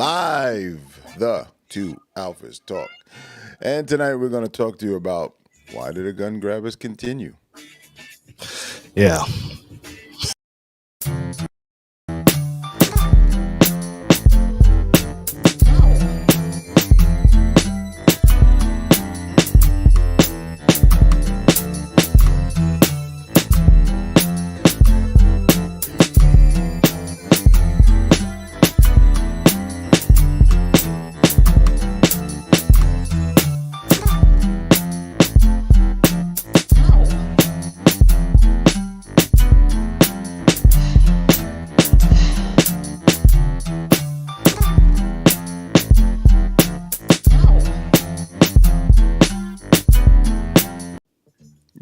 live, the two alphas talk. And tonight we're going to talk to you about why do the gun grabbers continue? Yeah.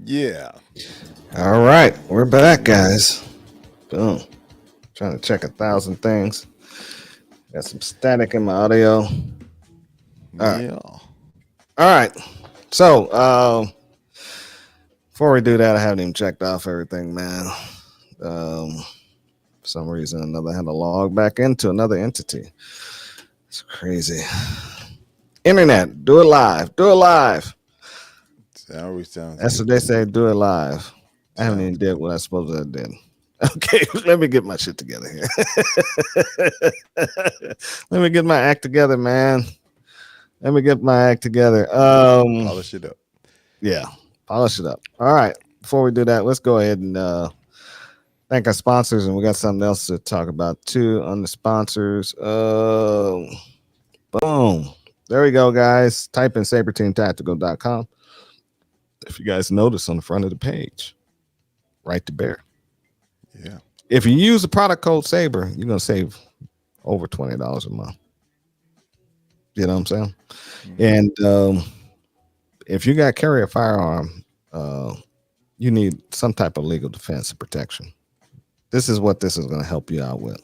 Yeah. All right. We're back, guys. Boom. Trying to check 1,000 things. Got some static in my audio. right. Yeah. All right. So, before we do that, I haven't even checked off everything, man. For some reason, another had to log back into another entity. It's crazy. Internet, do it live. Do it live. That always sounds That's good. what they say. Do it live. I haven't even did what I supposed to did. Okay, let me get my shit together here. Let me get my act together, man. Let me get my act together. Polish it up. Yeah, polish it up. All right. Before we do that, let's go ahead and thank our sponsors, and we got something else to talk about too on the sponsors. Boom. There we go, guys. Type in saberteamtactical.com. If you guys notice on the front of the page, right to bear. Yeah. If you use the product code Saber, you're gonna save over $20 a month. You know what I'm saying? Mm-hmm. And if you got carry a firearm, you need some type of legal defense and protection. This is what this is going to help you out with.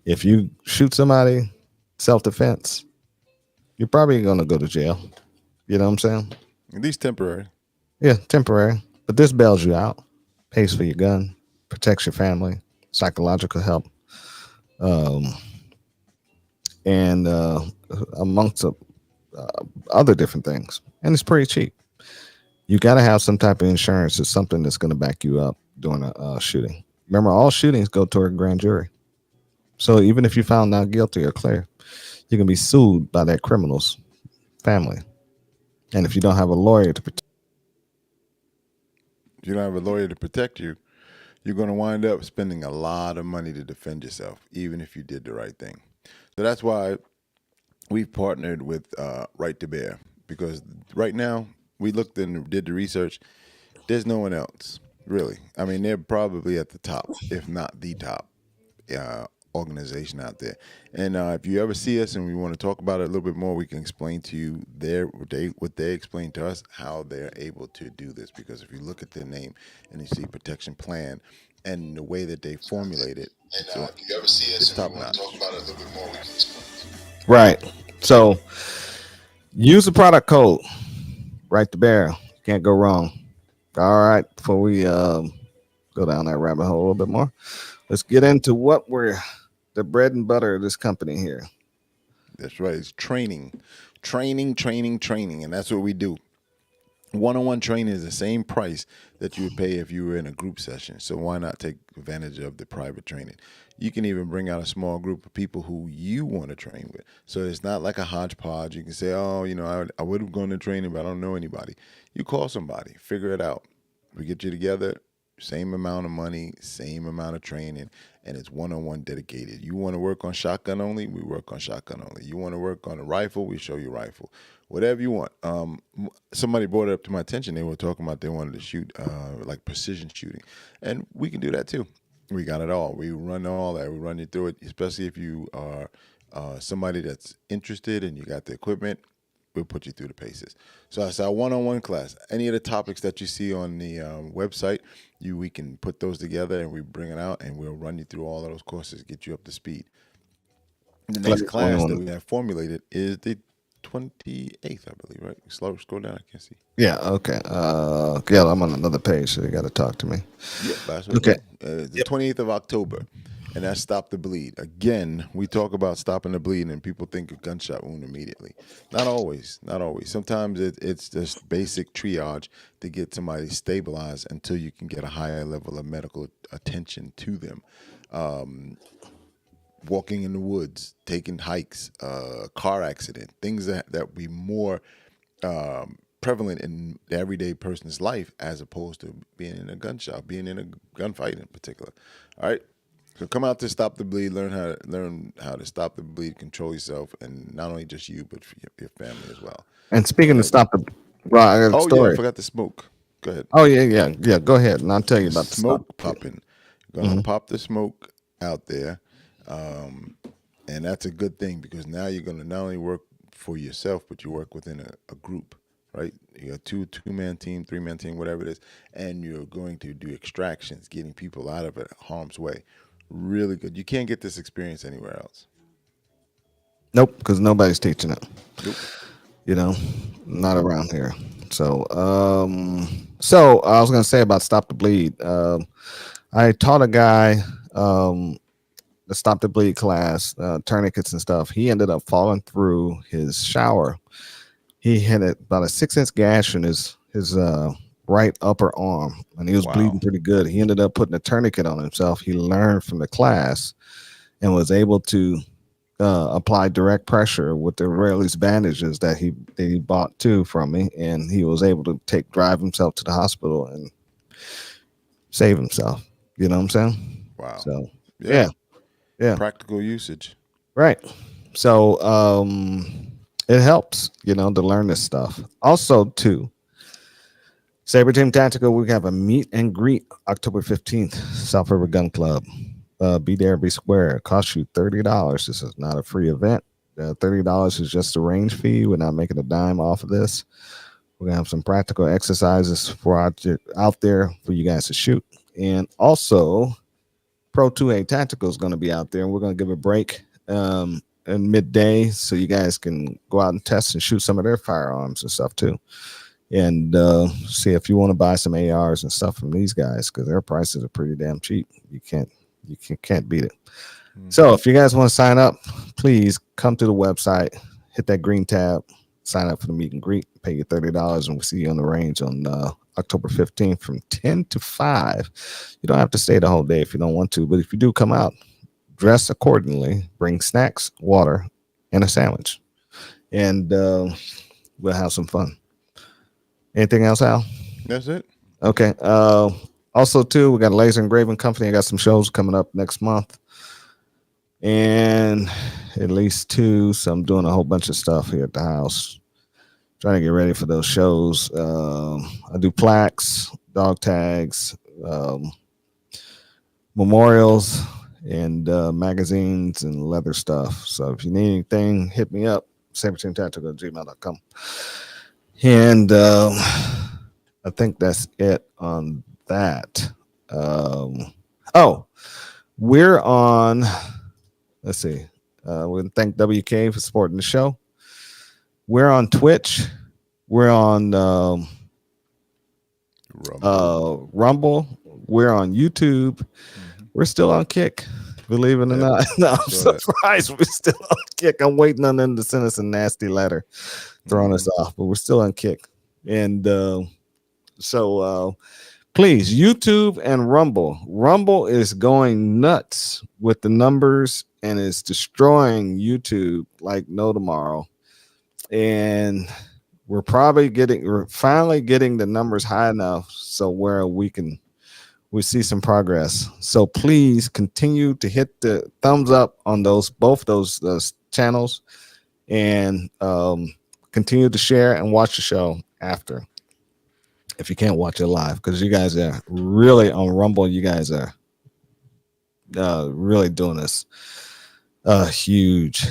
If you shoot somebody, self-defense, you're probably going to go to jail. You know what I'm saying? At least temporary. Yeah, temporary. But this bails you out, pays for your gun, protects your family, psychological help, and amongst other different things. And it's pretty cheap. You got to have some type of insurance or something that's going to back you up during a shooting. Remember, all shootings go to a grand jury. So even if you found not guilty or clear, you can be sued by that criminal's family. And if you don't have a lawyer to protect, if you don't have a lawyer to protect you, you're going to wind up spending a lot of money to defend yourself, even if you did the right thing. So that's why we've partnered with Right to Bear, because right now we looked and did the research. There's no one else, really. I mean, they're probably at the top, if not the top organization out there. And if you ever see us and we want to talk about it a little bit more, we can explain to you what they explain to us, how they're able to do this. Because if you look at their name and you see protection plan and the way that they formulate it, so if you ever see us and we want to talk about it a little bit more, we can explain. Right. So use the product code Right to Bear. Can't go wrong. All right. Before we go down that rabbit hole a little bit more, let's get into what we're the bread and butter of this company here. That's right. It's training. And that's what we do. One-on-one training is the same price that you would pay if you were in a group session. So why not take advantage of the private training? You can even bring out a small group of people who you want to train with. So it's not like a hodgepodge. You can say, oh, I would have gone to training, but I don't know anybody. You call somebody, figure it out. We get you together, same amount of money, same amount of training, and it's one-on-one dedicated. You want to work on shotgun only, we work on shotgun only. You want to work on a rifle, we show you rifle. Whatever you want. Somebody brought it up to my attention. They were talking about they wanted to shoot like precision shooting, and we can do that too. We got it all. We run all that. We run you through it, especially if you are somebody that's interested and you got the equipment. We'll put you through the paces. So that's our one-on-one class. Any of the topics that you see on the website, we can put those together and we bring it out and we'll run you through all of those courses, get you up to speed. The next class that we have formulated is the 28th, I believe, right? Scroll down, I can't see. Yeah, okay. Yeah, I'm on another page, so you got to talk to me. Yeah, that's what okay. The 28th of October. and that's stop the bleed. Again, we talk about stopping the bleed, and people think a gunshot wound immediately. Not always, not always. Sometimes it's just basic triage to get somebody stabilized until you can get a higher level of medical attention to them. Walking in the woods, taking hikes, car accident, things that be more prevalent in the everyday person's life as opposed to being in a gun shop, being in a gunfight in particular. All right. So come out to stop the bleed, learn how to stop the bleed, control yourself, and not only just you, but for your family as well. And speaking of Okay. stop the, well, I got a Oh yeah, I story. forgot the smoke. Go ahead. Oh yeah. Go ahead, and I'll tell you The about the stop. smoke popping. You're gonna pop the smoke out there, and that's a good thing because now you're gonna not only work for yourself, but you work within a group, right? You got two-man team, three-man team, whatever it is, and you're going to do extractions, getting people out of it, harm's way. Really good. You can't get this experience anywhere else. Nope, because nobody's teaching it. Nope. You know, not around here. So I was gonna say about stop the bleed. I taught a guy the stop the bleed class, tourniquets and stuff. He ended up falling through his shower. He had about a 6-inch gash in his right upper arm, and he was bleeding Wow. pretty good. He ended up putting a tourniquet on himself. He learned from the class and was able to apply direct pressure with the Rayleigh's bandages that he bought too from me, and he was able to drive himself to the hospital and save himself. You know what I'm saying? Wow. So Yeah. yeah, Practical usage. right. So it helps, to learn this stuff. Also, too, Saber Team Tactical, we have a meet and greet October 15th, South River Gun Club. Be there, be square. It costs you $30. This is not a free event. $30 is just the range fee. We're not making a dime off of this. We're gonna have some practical exercises for out there for you guys to shoot, and also Pro 2A Tactical is going to be out there, and we're going to give a break in midday so you guys can go out and test and shoot some of their firearms and stuff too, and see if you want to buy some ARs and stuff from these guys because their prices are pretty damn cheap. You can't beat it. So if you guys want to sign up, please come to the website, hit that green tab, sign up for the meet and greet, pay you $30, and we'll see you on the range on October 15th from 10 to 5. You don't have to stay the whole day if you don't want to, but if you do come out, dress accordingly, bring snacks, water, and a sandwich, and we'll have some fun. Anything else, Al? That's it. Okay. Also, too, we got a Laser Engraving Company. I got some shows coming up next month, and at least 2. So I'm doing a whole bunch of stuff here at the house, trying to get ready for those shows. I do plaques, dog tags, memorials, and magazines and leather stuff. So if you need anything, hit me up, saberteamtactical@gmail.com. And I think that's it on that. We're on, let's see. We want to thank WK for supporting the show. We're on Twitch. We're on Rumble. We're on YouTube. We're still on Kick, believe it or not. No, I'm surprised we're still on Kick. I'm waiting on them to send us a nasty letter throwing us off, but we're still on Kick. And so please, YouTube and Rumble. Rumble is going nuts with the numbers and is destroying YouTube like no tomorrow. And we're finally getting the numbers high enough so where we see some progress. So please continue to hit the thumbs up on both those channels, and continue to share and watch the show after, if you can't watch it live, because you guys are really on Rumble. You guys are really doing this a huge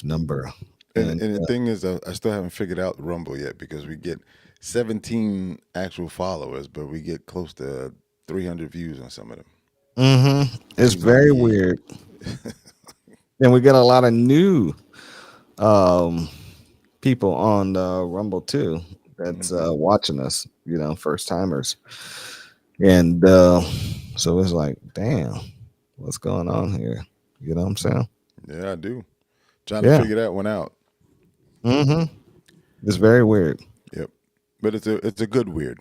number. And the thing is, I still haven't figured out Rumble yet because we get 17 actual followers, but we get close to 300 views on some of them. It's very weird. And we get a lot of new people on Rumble too that's watching us, first timers. And so it's like, damn, what's going on here? You know what I'm saying? Yeah, I do. Trying to Yeah. figure that one out. Mm-hmm. It's very weird. Yep. But it's a good weird,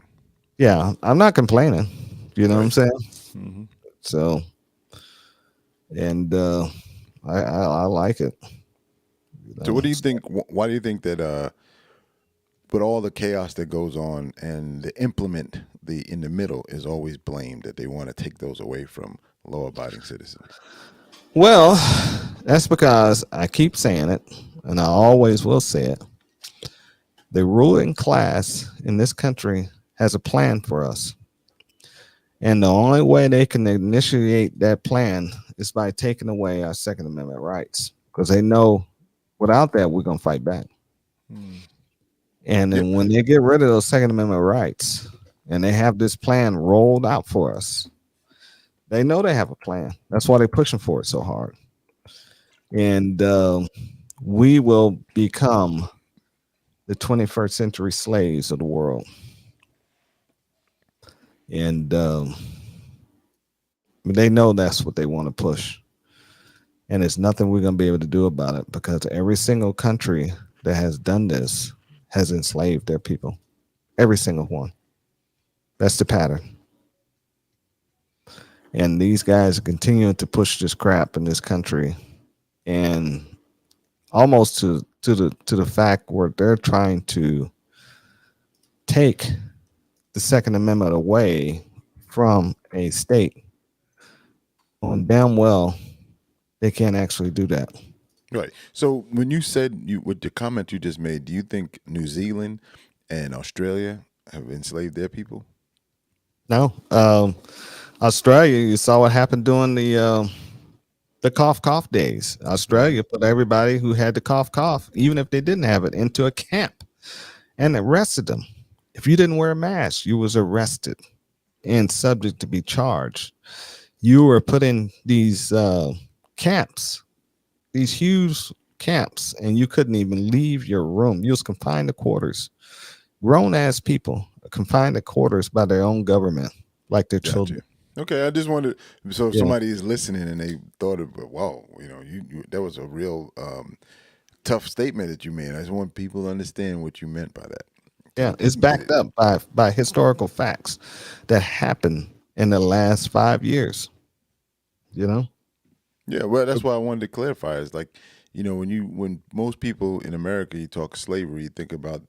Yeah, I'm not complaining. You know what I'm right? saying? Hmm. So, and I like it. You So know, what do you think? Why do you think that? But all the chaos that goes on and the implement the in the middle is always blamed that they want to take those away from law-abiding citizens. well, that's because I keep saying it, and I always will say it. The ruling class in this country has a plan for us. And the only way they can initiate that plan is by taking away our Second Amendment rights because they know without that, we're going to fight back. Hmm. And Yeah, then when they get rid of those Second Amendment rights and they have this plan rolled out for us, they know they have a plan. That's why they're pushing for it so hard. And we will become the 21st century slaves of the world. And they know that's what they want to push. And there's nothing we're going to be able to do about it because every single country that has done this has enslaved their people. Every single one. That's the pattern. And these guys are continuing to push this crap in this country and almost to the fact where they're trying to take the Second Amendment away from a state when damn well they can't actually do that. right. So when you said you with the comment you just made, do you think New Zealand and Australia have enslaved their people? No, Australia, you saw what happened during the cough days. Hmm. Australia put everybody who had the cough, even if they didn't have it, into a camp and arrested them. If you didn't wear a mask, you was arrested and subject to be charged. You were put in these camps, these huge camps, and you couldn't even leave your room. You was confined to quarters. Grown ass people are confined to quarters by their own government, like their Gotcha. children. Okay, I just wanted. So if Yeah. somebody is listening and they thought of, wow, that was a real tough statement that you made. I just want people to understand what you meant by that. Yeah, So it's get backed it. up by historical facts that happened in the last 5 years. You know, Yeah, well, that's why I wanted to clarify. Is like, when most people in America you talk slavery, you think about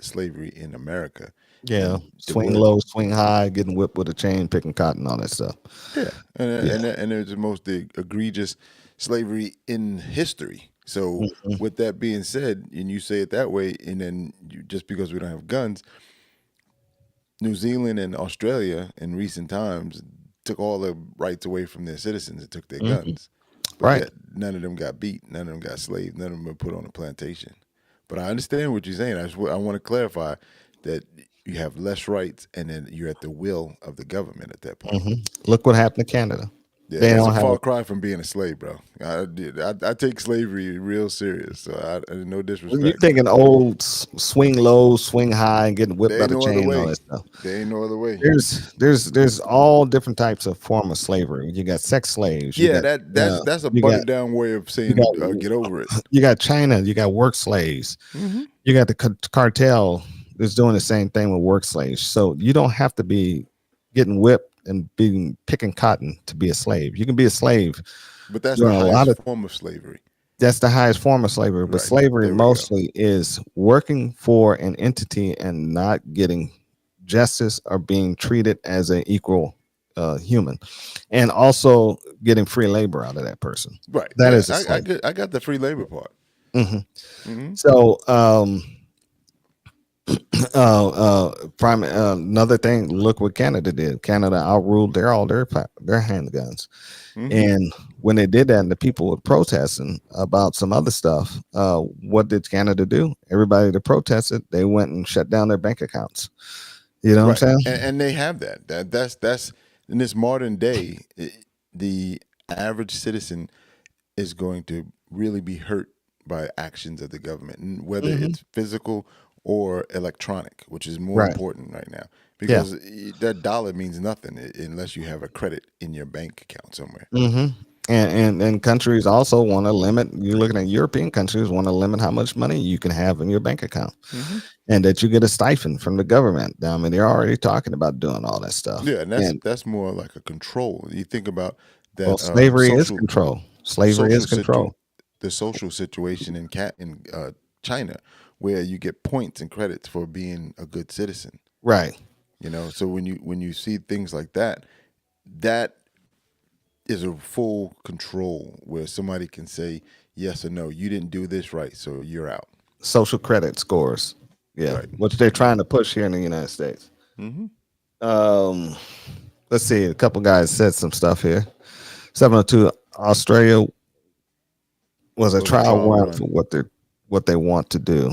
slavery in America, yeah, and the swing word, low, swing high, getting whipped with a chain, picking cotton, all that stuff. yeah, and Yeah, and it's the most egregious slavery in history. So mhm, with that being said, and you say it that way, and then just because we don't have guns, New Zealand and Australia in recent times took all the rights away from their citizens and took their mhm. guns. But Right. yet none of them got beat, none of them got slaved, none of them were put on a plantation. But I understand what you're saying. I want to clarify that you have less rights, and then you're at the will of the government at that point. Look what happened to Canada. Yeah, They that's a don't have a. far cry from being a slave, bro. I take slavery real serious, so no You disrespect, but thinking old swing low, swing high, and getting whipped there by ain't the no other chain, and all way. that stuff. There ain't no other way. There's all different types of form of slavery. You got sex slaves. Yeah, that's a You got buttered down way of you saying got get over it. you got China. You got work slaves. Hmm. You got the cartel that's doing the same thing with work slaves. So you don't have to be getting whipped and being picking cotton to be a slave. You can be a slave But that's the doing a lot highest of. form of slavery. That's the highest form of slavery. But Right. slavery There we go. mostly is working for an entity and not getting justice or being treated as an equal human, and also getting free labor out of that person. Right. That Yeah. is a slave. I got the free labor part. Mhm. Hmm. So, another thing. Look what Canada did. Canada outruled their handguns, Hmm. and when they did that, and the people were protesting about some other stuff. What did Canada do? Everybody that protested, they went and shut down their bank accounts. You know what Right. I'm saying? And they have that. That's in this modern day, the average citizen is going to really be hurt by actions of the government, and whether Hmm. it's physical or electronic, which is more Right. important right now Yeah. because that dollar means nothing unless you have a credit in your bank account somewhere. hmm and countries also want to limit. You're looking at European countries want to limit how much money you can have in your bank account, Hmm. and that you get a stipend from the government. I mean, they're already talking about doing all that stuff. Yeah, and that's more like a control. You think about Well, that slavery is control. Slavery is social situ control. the social situation in China, where you get points and credits for being a good citizen. Right. So when you see things like that, that is a full control where somebody can say yes or no. You didn't do this right, so you're out. Social credit scores. Yeah. Right. Which they're trying to push here in the United States. Hmm. Um, let's see. A couple guys said some stuff here. 702 Australia was a trial run for what they want to do.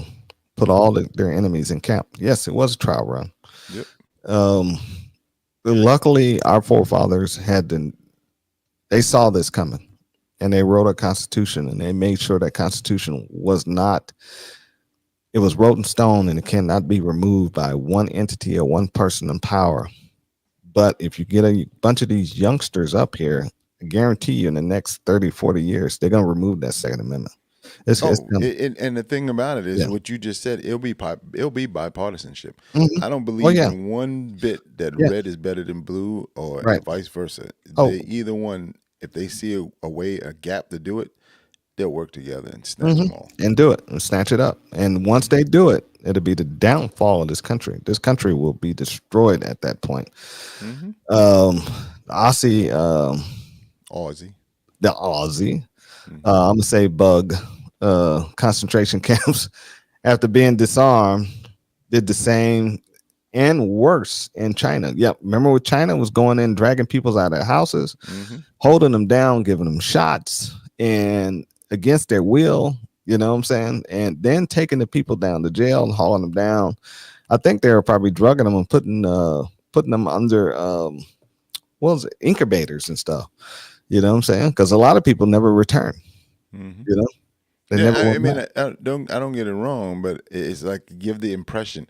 Put all their enemies in camp. Yes, it was a trial run. Yep. Luckily, our forefathers they saw this coming, and they wrote a constitution, and they made sure that constitution was not. It was wrote in stone, and it cannot be removed by one entity or one person in power. But if you get a bunch of these youngsters up here, I guarantee you in the next 30, 40 years, they're going to remove that Second Amendment. And the thing about it is Yeah. what you just said. It'll be bipartisanship. Mhm. I don't believe yeah. in one bit that Yeah. red is better than blue or Right. vice versa. Oh. Either one, if they see a gap to do it, they'll work together and snatch them all. And do it and snatch it up. And once they do it, it'll be the downfall of this country. This country will be destroyed at that point. Hmm. Aussie, Aussie. the Aussie, Mhm. I'm gonna say bug concentration camps after being disarmed did the same and worse in China. Yep. Remember when China was going in, dragging people out of their houses, Mhm. holding them down, giving them shots and against their will, you know what I'm saying? And then taking the people down to jail and hauling them down. I think they were probably drugging them and putting them under what was it, incubators and stuff. You know what I'm saying? Because a lot of people never return. Mhm. You know, they Yeah, never I went mean, back. I don't get it wrong, but it's like give the impression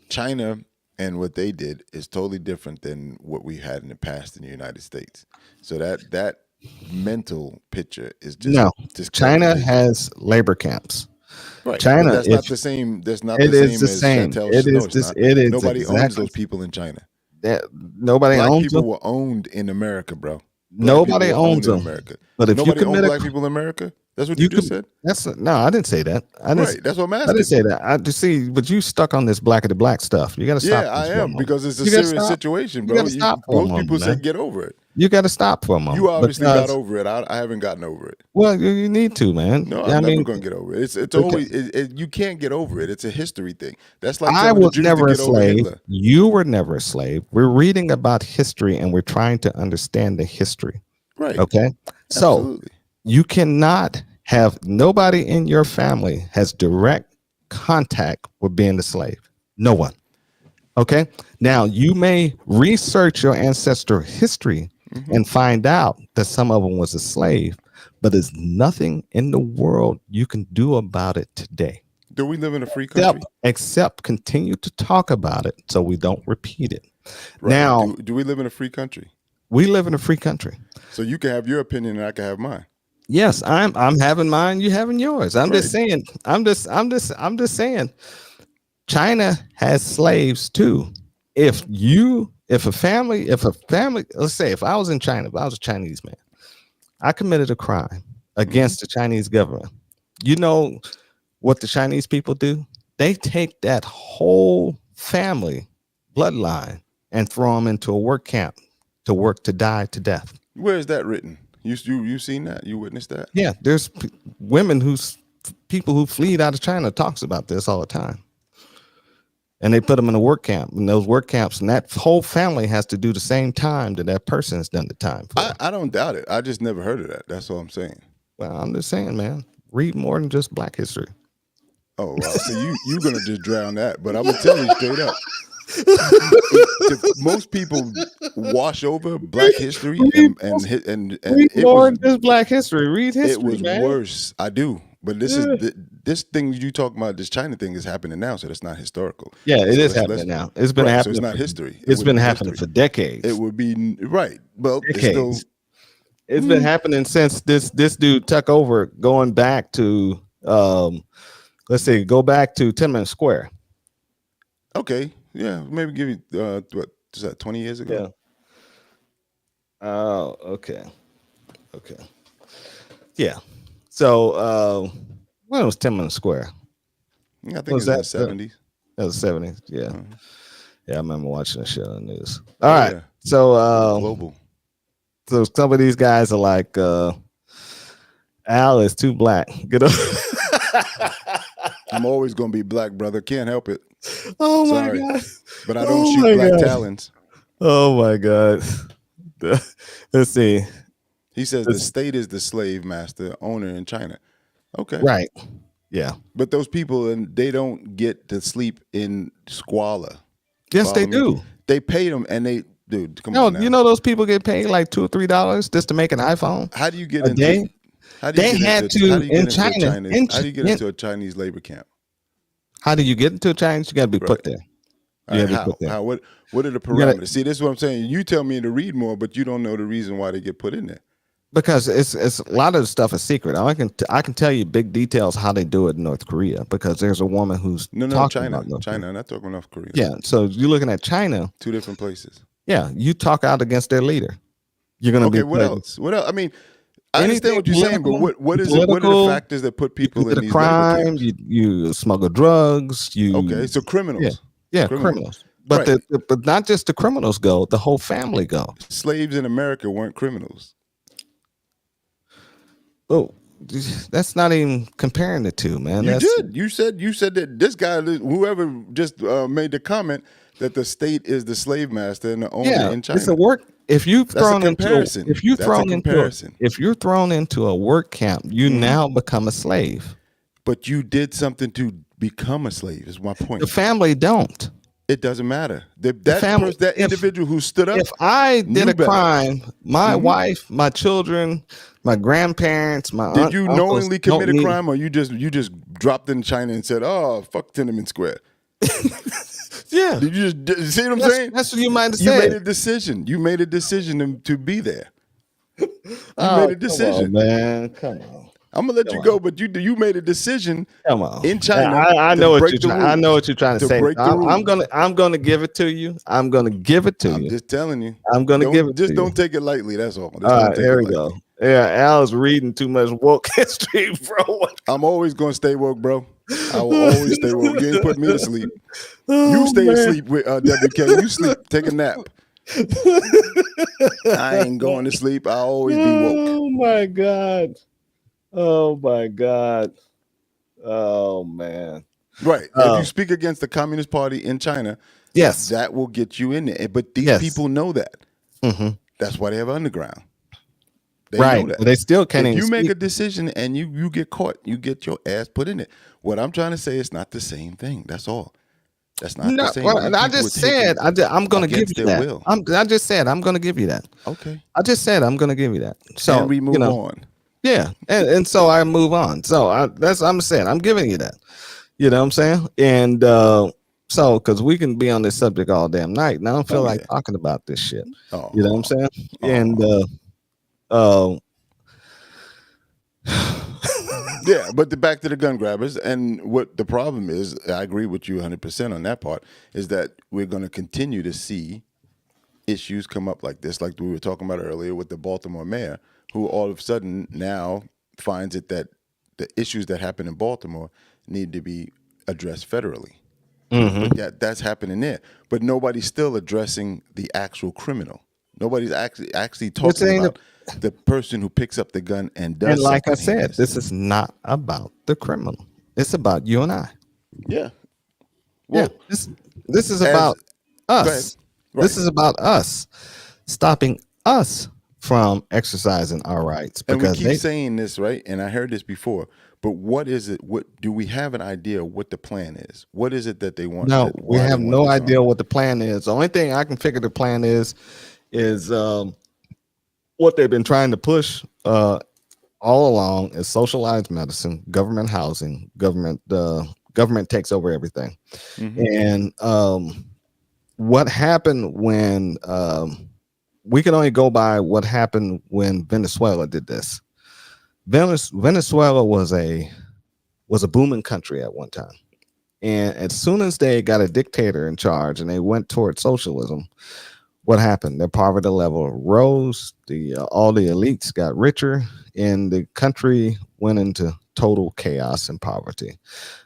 China and what they did is totally different than what we had in the past in the United States. So that mental picture is No, just China has labor camps. right. China, but that's not if the same. That's not it the is same the as same, Chantel. it No, is it's this. not. It is Nobody owns exactly those people in China. that. Nobody Black owns people them. were owned in America, bro. Nobody Were owns owned in them. America. But if you Nobody owned commit black a, people in America. That's what you you just could. said. No, I didn't say that. Right. That's what I'm I didn't asking. say that. I just see, but you stuck on this black of the black stuff. You got to stop. Yeah, I this for a am moment. because it's a You gotta serious stop. situation, You bro. got to stop for a Most moment, people say man. get over it. You got to stop for a moment. You obviously got because- over it. I haven't gotten over it. Well, you need to, man. No, I I'm never mean, gonna get over it. It's okay. always you can't get over it. It's a history thing. That's like I telling the was Jews never to a get over slave. Hitler. You were never a slave. We're reading about history and we're trying to understand the history. Right. Okay. So Absolutely. you cannot have nobody in your family has direct contact with being a slave. No one. Okay. Now you may research your ancestral history and find out that some of them was a slave, but there's nothing in the world you can do about it today. Do we live in a free country? Except continue to talk about it so we don't repeat it. Right. Now do we live in a free country? we live in a free country. So you can have your opinion and I can have mine. Yes, I'm having mine, you having yours. I'm just Right. saying, I'm just saying China has slaves too. If a family, let's say if I was in China, if I was a Chinese man, I committed a crime against the Chinese government. You know what the Chinese people do? They take that whole family bloodline and throw them into a work camp to work to die to death. Where is that written? You seen that? You witnessed that? Yeah, there's people who fleed out of China talks about this all the time. And they put them in a work camp, and those work camps, and that whole family has to do the same time that person has done the time for. I don't doubt it. I just never heard of that. That's all I'm saying. Well, I'm just saying, man, read more than just Black history. Oh, wow. So you're gonna just drown that, but I'm gonna tell you straight up. If most people wash over Black history and Read it more was than just Black history. Read history, it was man. worse. I do. But this thing you talking about, this China thing is happening now, so that's not historical. Yeah, it So is happening now. It's been right, happening. so it's not history. It's been happening for decades. It would be right. Well, Decades. It's been happening since this dude took over, going back to let's see, go back to Tiananmen Square. Okay, yeah, maybe give you what is that 20 years ago? Yeah. Oh, okay. Yeah. So when was Tiananmen Square? Yeah, I think it was in the 70s. That was 70s. Yeah. Yeah, I remember watching the show on the news. Oh, All right. yeah. So Global. so some of these guys are like Al is too black. Get up. I'm always gonna be black, brother. Can't help it. Oh my Sorry. God. But I don't shoot black talons. Oh my God. Let's see. He says the state is the slave master owner in China. Okay. Right. Yeah. But those people, and they don't get to sleep in squalor. Yes, they Follow me? do. They pay them, and they, dude, come No, on now. you know those people get paid like $2 or $3 just to make an iPhone. How do you get a into? day? How do you They get had into, to how do you get in into China. how do you get into a Chinese labor camp? How do you get into a Chinese? You got to be put there. All right, Yeah, they how? put there. How? What are the You gotta- parameters? See, this is what I'm saying. You tell me to read more, but you don't know the reason why they get put in there. Because it's a lot of the stuff is secret. I can tell you big details how they do it in North Korea because there's a woman who's No, talking China. about North China. Korea. I'm not talking North Korea. Yeah, so you're looking at China. Two different places. Yeah, you talk out against their leader. You're gonna be Okay, what put- else? What else? I mean, I understand Anything what you're saying, but political- what is it? What are the political, factors that put people You in commit a these labor crime. camps? You smuggle drugs. You Okay, so criminals. yeah, criminals. criminals. But Right. but not just the criminals go. The whole family go. Slaves in America weren't criminals. Oh, that's not even comparing the two, man. You That's, did. You said that this guy, whoever just made the comment that the state is the slave master and the owner Yeah, in China. it's a work. If you've That's a thrown into comparison. if you That's a thrown into comparison. if you're thrown into a work camp, you now become a slave. But you did something to become a slave. Is my point. The family don't. It doesn't matter. That family- that if- individual who stood up. If I did knew a better. crime, my wife, my children, my grandparents, my Did aunt, you uncles knowingly commit don't a need- crime, or you just dropped in China and said, "Oh, fuck Tiananmen Square"? Yeah, Did you just see what I'm saying? that's what you might have You made a said. decision. You made a decision to be there. You Oh, made a decision. come on, man. Come on. I'm gonna let you go, but you made a decision. Come on. In China, I to know what break you're the trying. I know what you're trying to to say. break the I'm rules. gonna give it to you. I'm gonna give it to I'm you. just telling you. I'm gonna Don't- give it Just to don't you. take it lightly. That's all. Just All don't right, take there it we lightly. go. Yeah, Al's reading too much woke history, bro. I'm always gonna stay woke, bro. I will always stay woke. You ain't put me to sleep. Oh, You stay man. asleep with WK. You sleep. Take a nap. I ain't going to sleep. I'll always be woke. Oh my god. Oh my god. Oh man. Right. If you speak against the Communist Party in China, Yes. that will get you in there. But these Yes. people know that. Mhm. That's why they have underground. They Right. know that. But they still can't If even you make speak. a decision and you get caught, you get your ass put in it. What I'm trying to say is not the same thing. That's all. That's not No, the same. well, These I people just were taken said I'm going to give against you their that. will. I just said I'm going to give you that. Okay. I just said I'm going to give you that. So and we move on. Yeah, and so I move on. So I'm saying I'm giving you that. You know what I'm saying? And so because we can be on this subject all damn night, and I don't feel Oh, like yeah. talking about this shit. Oh, You know what I'm saying? Oh. And yeah, but back to the gun grabbers, and what the problem is, I agree with you 100% on that part, is that we're going to continue to see issues come up like this, like we were talking about earlier with the Baltimore mayor, who all of a sudden now finds it that the issues that happen in Baltimore need to be addressed federally. But that's happening there, but nobody's still addressing the actual criminal. Nobody's actually talking saying about the person who picks up the gun and does. and like I something said, heinous. this is not about the criminal. It's about you and I. Yeah. Yeah, Well, this is about ahead. us. Right. This is about us stopping us from exercising our rights and we because keep saying this, right? And I heard this before. But what is it? What do we have an idea what the plan is? What is it that they want? no, that- we why they have want no this on? idea what the plan is. The only thing I can figure the plan is what they've been trying to push all along is socialized medicine, government housing, government takes over everything. Hmm. And what happened when we can only go by what happened when Venezuela did this. Venezuela was a booming country at one time. And as soon as they got a dictator in charge and they went towards socialism, what happened? Their poverty level rose. The all the elites got richer, and the country went into total chaos and poverty.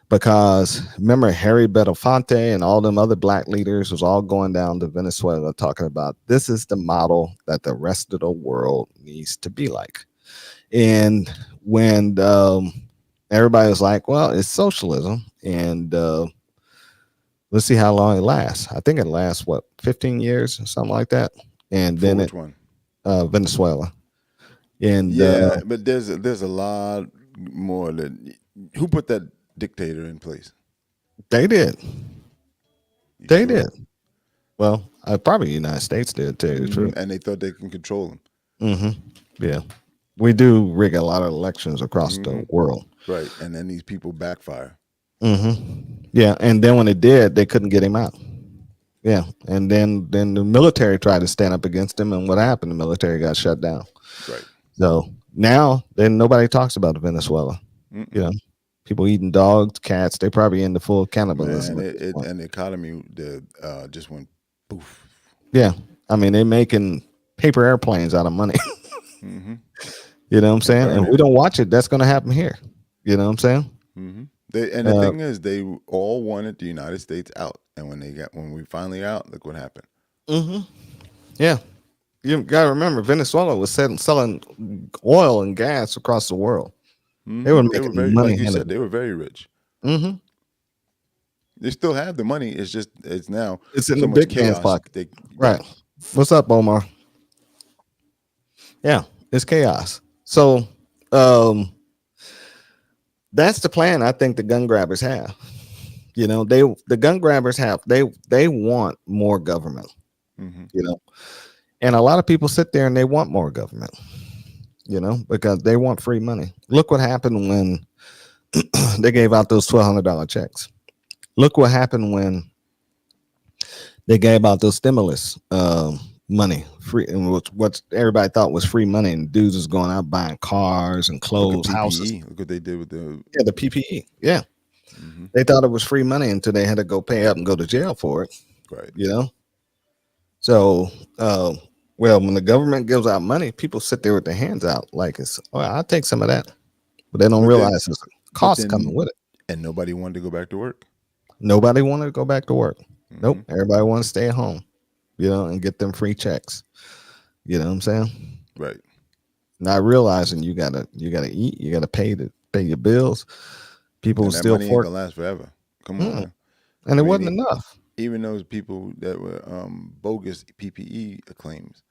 Because remember, Harry Belafonte and all them other black leaders was all going down to Venezuela talking about this is the model that the rest of the world needs to be like. And when everybody was like, "Well, it's socialism," and let's see how long it lasts. I think it lasts what 15 years or something like that, and For then which it one? Venezuela, and Yeah, but there's a lot more that who put that dictator in place. they did, You they sure? did. Well, probably the United States did too. The truth. And they thought they can control him. Yeah, we do rig a lot of elections across Hmm. the world. Right, and then these people backfire. Yeah, and then when it did, they couldn't get him out. Yeah, and then the military tried to stand up against him, and what happened? The military got shut down. Right. So now, then nobody talks about Venezuela. You Mm-mm. know, people eating dogs, cats. They probably into full cannibalism Man, at this point. and the economy just went poof. Yeah, I mean, they making paper airplanes out of money. Hmm. You know what I'm And saying? And we burning. don't watch it. That's going to happen here. You know what I'm saying? Hmm. And the Uh, thing is, they all wanted the United States out, and when we finally out, look what happened. yeah, you got to remember, Venezuela was selling oil and gas across the world. They were They were making very, money like you hand said, in. they were very rich. Mm-hmm. They still have the money. It's now It's in so the much big man's chaos. pocket. Right. What's up, Omar? Yeah, it's chaos. So, um, that's the plan. I think the gun grabbers have. You know, the gun grabbers have. They want more government. Hmm. You know, and a lot of people sit there and they want more government. You know, because they want free money. Look what happened when they gave out those $1,200 checks. Look what happened when they gave out those stimulus money free, and what everybody thought was free money, and dudes was going out buying cars and Look at clothes, houses. PPE. Look what they did with the. Yeah, the PPE. Yeah, Hmm. they thought it was free money until they had to go pay up and go to jail for it. Right. You know, so well, when the government gives out money, people sit there with their hands out like it's. Oh, I'll take some of that, but they don't But then, realize there's a but cost coming then, with it. and nobody wanted to go back to work. Nobody wanted to go back to work. Hmm. Nope, everybody wanted to stay at home. You know, and get them free checks. You know what I'm saying? Right. Not realizing you gotta eat, you gotta pay your bills. People And that still money ain't fork, gonna last forever. Come on now. and I it mean, wasn't enough. even those people that were bogus PPE claims.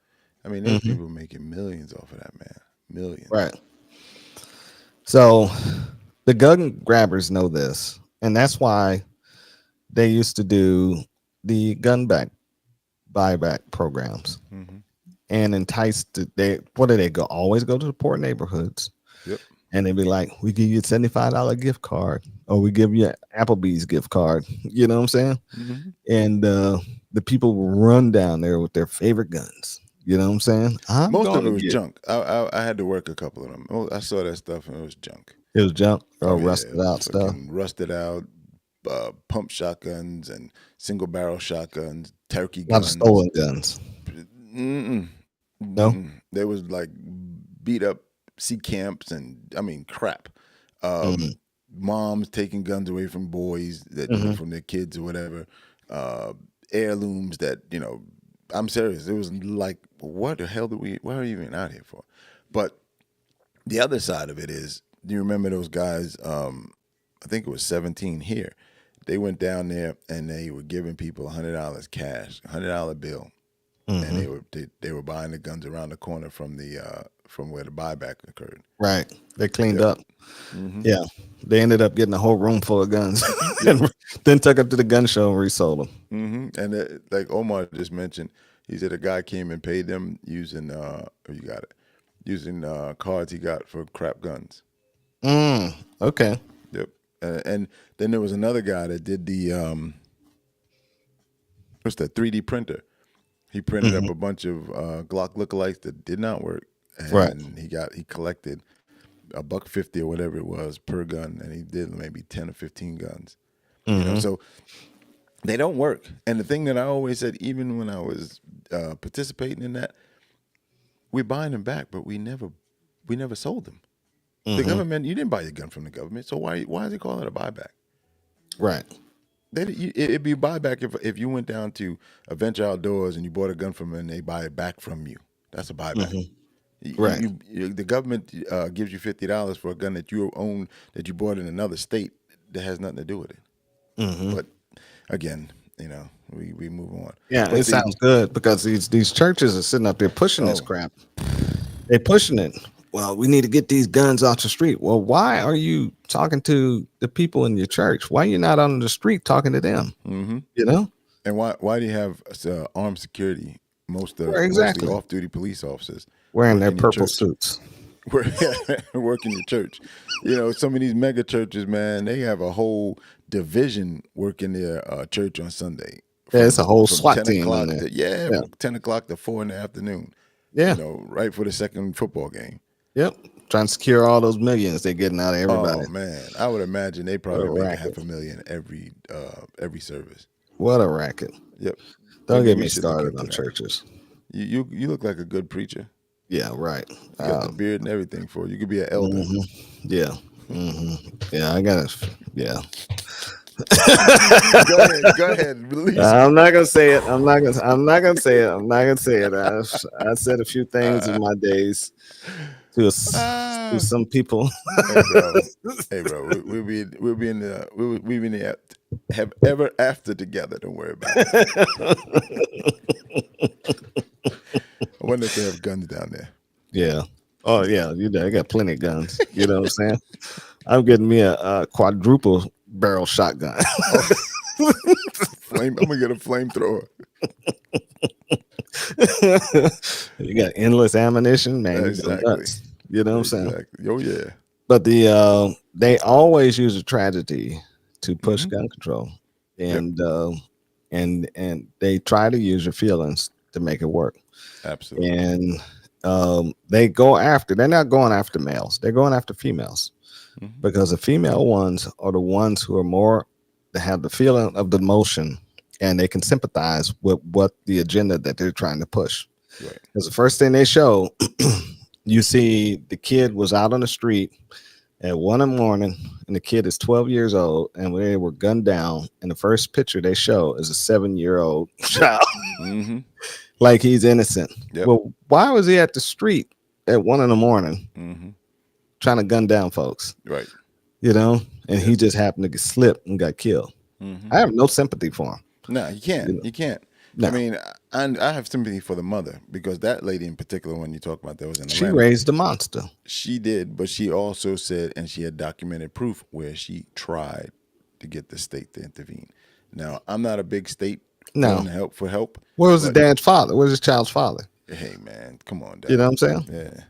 I mean, there's Mhm. people making millions off of that, man. Millions. Right. So the gun grabbers know this, and that's why they used to do the gun back buyback programs Hmm. and entice they what do they go always go to the poor neighborhoods, Yep. and they'd be like, we give you a $75 gift card, or we give you an Applebee's gift card. You know what I'm saying? Hmm. And the people will run down there with their favorite guns. You know what I'm saying? I'm Most going of it to was get junk. I had to work a couple of them. Oh, I saw that stuff and it was junk. it was junk Oh or yeah, rusted out stuff. fucking rusted out pump shotguns and single barrel shotguns, turkey A lot of guns. stolen guns. Mm-mm. No. Mm-mm. There was like beat up sea camps and I mean crap. Mm-hmm. Moms taking guns away from boys that Mm-hmm. from their kids or whatever. Uh, Heirlooms that I'm serious. It was like, what the hell what are we even out here for? But the other side of it is, do you remember those guys? I think it was 17 here. They went down there and they were giving people $100 cash, $100 bill, and Mm-hmm. they were buying the guns around the corner from where the buyback occurred. Right. They cleaned Yep. up. Hmm. Yeah. They ended up getting a whole room full of guns, Yep. and then took it to the gun show and resold them. And like Omar just mentioned, he said a guy came and paid them using. Oh, you got it. using cards he got for crap guns. Okay. Yep. And then there was another guy that did the what's that 3D printer. He printed up a bunch of Glock lookalikes that did not work, Right. and he collected $1.50 or whatever it was per gun, and he did maybe 10 or 15 guns. You know, so they don't work. And the thing that I always said, even when I was participating in that, we're buying them back, but we never sold them. The government, you didn't buy your gun from the government, so why is it called it a buyback? Right. It'd be a buyback if you went down to Adventure Outdoors and you bought a gun from them and they buy it back from you. That's a buyback. Right. The government gives you $50 for a gun that you own that you bought in another state that has nothing to do with it. But again, you know, we move on. Yeah, But it sounds good because these churches are sitting up there pushing this crap. They're pushing it. Well, we need to get these guns off the street. Well, why are you talking to the people in your church? Why are you not on the street talking to them? You know? And why do you have armed security? Mostly off-duty police officers Wearing their working your purple church. suits. Working your church. You know, some of these mega churches, man, they have a whole division working their church on Sunday. Yeah, it's a whole From SWAT 10 team o'clock in there. to, from 10 o'clock to 4 in the afternoon. Yeah. You know, right for the second football game. Yep. Trying to secure all those millions they're getting out of everybody. Oh man, I would imagine they probably What a make racket. $500,000 every service. What a racket. Yep. Don't Maybe get we me should look started into on that. churches. You look like a good preacher. Yeah, right. You got the beard and everything for it. You could be an elder. Yeah. Yeah, I got to. Yeah. Go ahead, release. I'm not gonna say it. I'm not gonna say it. I said a few things in my days to some people. Hey bro, we'll be in the have ever after together. Don't worry about it. I wonder if they have guns down there. Yeah. Oh yeah, I got plenty of guns. You know what I'm saying? I'm getting me a quadruple barrel shotgun. I'm gonna get a flamethrower. You got endless ammunition, man. Exactly. You know what I'm saying? Exactly. Oh yeah. But they always use a tragedy to push gun control, and they try to use your feelings to make it work. Absolutely. And they're not going after males, they're going after females, because the female ones are the ones who are more, they have the feeling of the emotion, and they can sympathize with what the agenda that they're trying to push. Right. Because the first thing they show, you see the kid was out on the street at 1 a.m, and the kid is 12 years old, and they were gunned down. And the first picture they show is a 7-year-old child. Like he's innocent. Yep. Well, why was he at the street at 1 a.m. trying to gun down folks? Right. You know, and he just happened to get slipped and got killed. I have no sympathy for him. No, you can't. You can't. No. I mean, I have sympathy for the mother, because that lady in particular, when you talk about that, was in She Atlanta. raised a monster. She did, but she also said, and she had documented proof where she tried to get the state to intervene. Now, I'm not a big state for help. Where was the dad's father? Where's his child's father? Hey man, come on, Dad. You know what I'm saying? Yeah.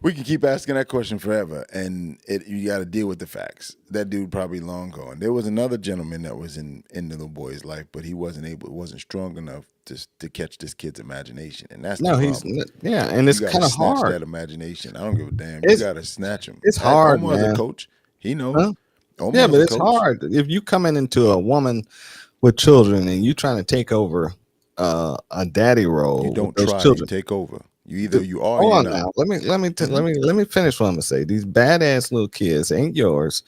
We can keep asking that question forever, and you got to deal with the facts. That dude probably long gone. There was another gentleman that was in the little boy's life, but he wasn't strong enough to catch this kid's imagination, and that's No, the he's problem. and it's You gotta kind of snatch hard. that imagination. I don't give a damn. You got to snatch him. It's hard, Omar's man. a coach. He knows. Huh? Omar's Yeah, but a it's coach. hard if you come into a woman with children and you trying to take over a daddy role. You don't with those try. children. You take over. You are. Or Hold on you're not. now. Let me finish what I'm gonna say. These badass little kids ain't yours.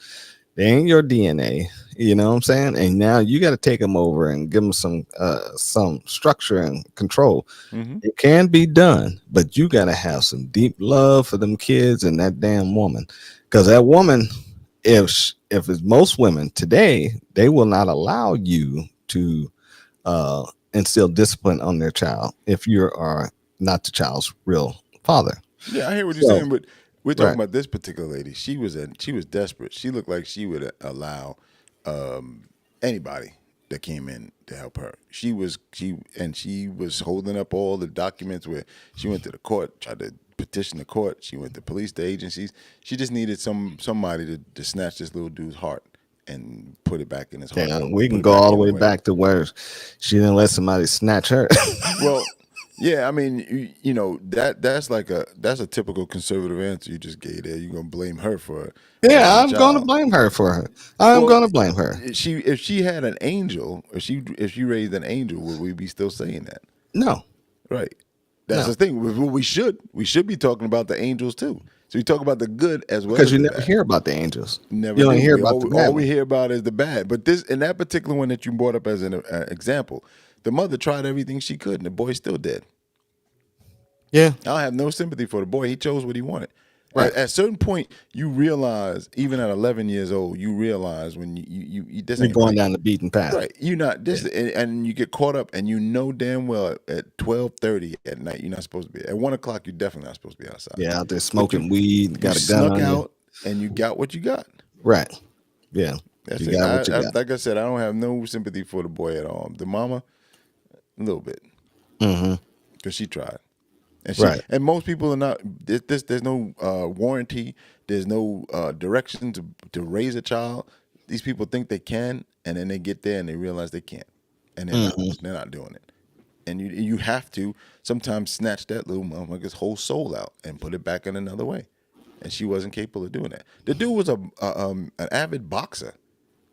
They ain't your DNA. You know what I'm saying? And now you got to take them over and give them some structure and control. It can be done, but you got to have some deep love for them kids and that damn woman, because that woman, if it's most women today, they will not allow you to instill discipline on their child if you are not the child's real father. Yeah, I hear what you're saying, but we're talking Right. about this particular lady. She was desperate. She looked like she would allow anybody that came in to help her. She was holding up all the documents where she went to the court, tried to petitioned the court. She went to police, to agencies. She just needed somebody to snatch this little dude's heart and put it back in his heart. Yeah, we can go all the way back to where she didn't let somebody snatch her. Well, yeah, I mean, you know that's a typical conservative answer you just gave there. You're gonna blame her for it. Yeah, I'm going to blame her for her. I'm going to blame her. If she had an angel, if she raised an angel, would we be still saying that? No. Right. That's the thing. We should be talking about the angels too. So we talk about the good as well. Because you never hear about the angels. Never. You don't hear about the bad. All we hear about is the bad. But this, in that particular one that you brought up as an example, the mother tried everything she could, and the boy still dead. Yeah. I don't have no sympathy for the boy. He chose what he wanted. Right. At a certain point, you realize, even at 11 years old, you realize when you this You're ain't going right. down the beaten path. Right. You're not this, and you get caught up, and you know damn well at 12:30 at night you're not supposed to be. At 1 o'clock, you're definitely not supposed to be outside. Yeah, out there smoking weed, got you a gun snuck on out, and you got what you got. Right. Yeah. That's you it. got what you got. Like I said, I don't have no sympathy for the boy at all. The mama, a little bit, because she tried. And Right. And most people are not. There's no warranty. There's no direction to raise a child. These people think they can, and then they get there and they realize they can't, and they're not doing it. And you have to sometimes snatch that little motherfucker's whole soul out and put it back in another way. And she wasn't capable of doing that. The dude was an avid boxer.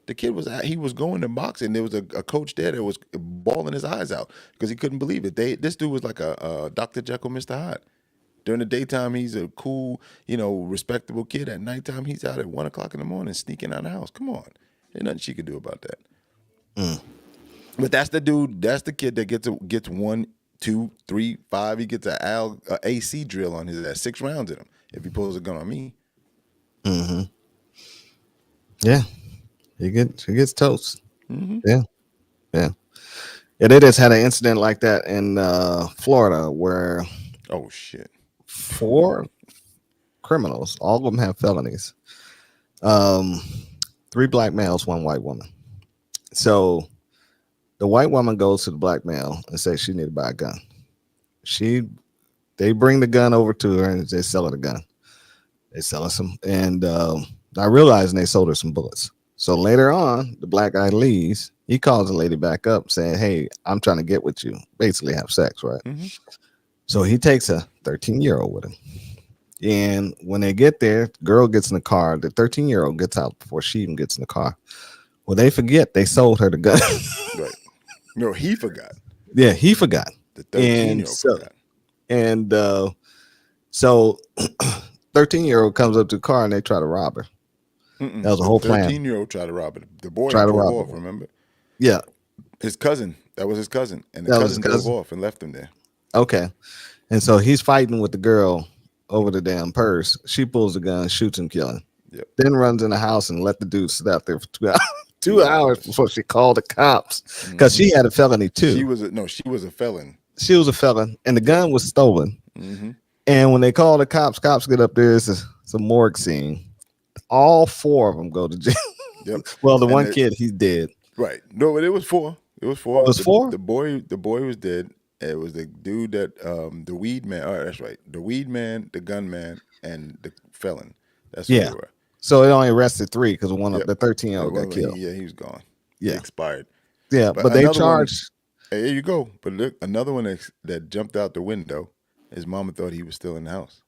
The kid was going to boxing. There was a coach there that was bawling his eyes out because he couldn't believe it. This dude was like a Dr. Jekyll, Mr. Hyde. During the daytime, he's a cool, respectable kid. At nighttime, he's out at 1 o'clock in the morning sneaking out of the house. Come on, there's nothing she could do about that. But that's the dude. That's the kid that gets 1, 2, 3, 5. He gets a AC drill on his ass, 6 rounds in him if he pulls a gun on me. Yeah. He gets toast. Yeah. Yeah. Yeah, they just had an incident like that in Florida where Oh shit. 4 criminals, all of them have felonies. 3 black males, 1 white woman. So the white woman goes to the black male and says she need to buy a gun. They bring the gun over to her and they sell her the gun. They sell her some, and I realized they sold her some bullets. So later on, the black guy leaves. He calls the lady back up saying, "Hey, I'm trying to get with you." Basically have sex, right? So he takes a 13-year-old with him. And when they get there, the girl gets in the car. The 13-year-old gets out before she even gets in the car. Well, they forget they sold her the gun. Right. No, he forgot. Yeah, he forgot. The 13-year-old forgot. And so 13-year-old comes up to the car and they try to rob her. That was a whole plan. 13-year-old tried to rob it. The boy Tried to drove rob off, her. remember? Yeah. His cousin. That was his cousin. And the That was cousin his cousin? drove off and left him there. Okay. And so he's fighting with the girl over the damn purse. She pulls the gun, shoots him, killing him. Yep. Then runs in the house and let the dude sit out there for 2 hours. 2 hours before she called the cops because she had a felony too. She was a felon. She was a felon, and the gun was stolen. And when they call the cops get up there. It's a morgue scene. All 4 of them go to jail. Yep. Well, the one kid, he's dead. Right. No, but it was 4. It was 4. It was 4? The boy was dead. It was the dude that the weed man. Oh, that's right. The weed man, the gun man, and the felon. That's what they were. So it only arrested 3 because one Yep. of the 13-year-old got killed. Yeah, he was gone. Yeah. He expired. Yeah, but they another charged. There you go. But look, another one that jumped out the window. His mama thought he was still in the house.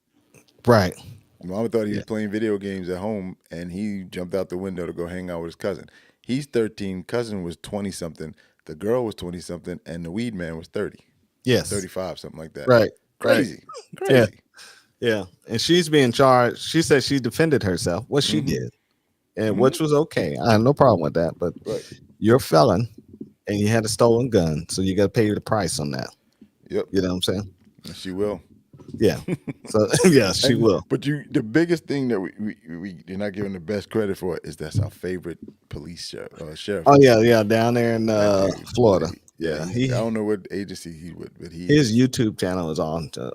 Right. Mama thought he was playing video games at home, and he jumped out the window to go hang out with his cousin. He's 13. Cousin was 20-something. The girl was 20-something, and the weed man was 30. Yes. 35, something like that. Right. Crazy. Right. Crazy. Yeah. And she's being charged. She said she defended herself. What she did. And which was okay. I have no problem with that. But you're a felon and you had a stolen gun. So you got to pay the price on that. Yep. You know what I'm saying? She will. Yeah. So yeah, she will. But the biggest thing that you're not giving the best credit for is that's our favorite police sheriff. Oh yeah, down there in Florida. Yeah, I don't know what agency he would, but his YouTube channel is off the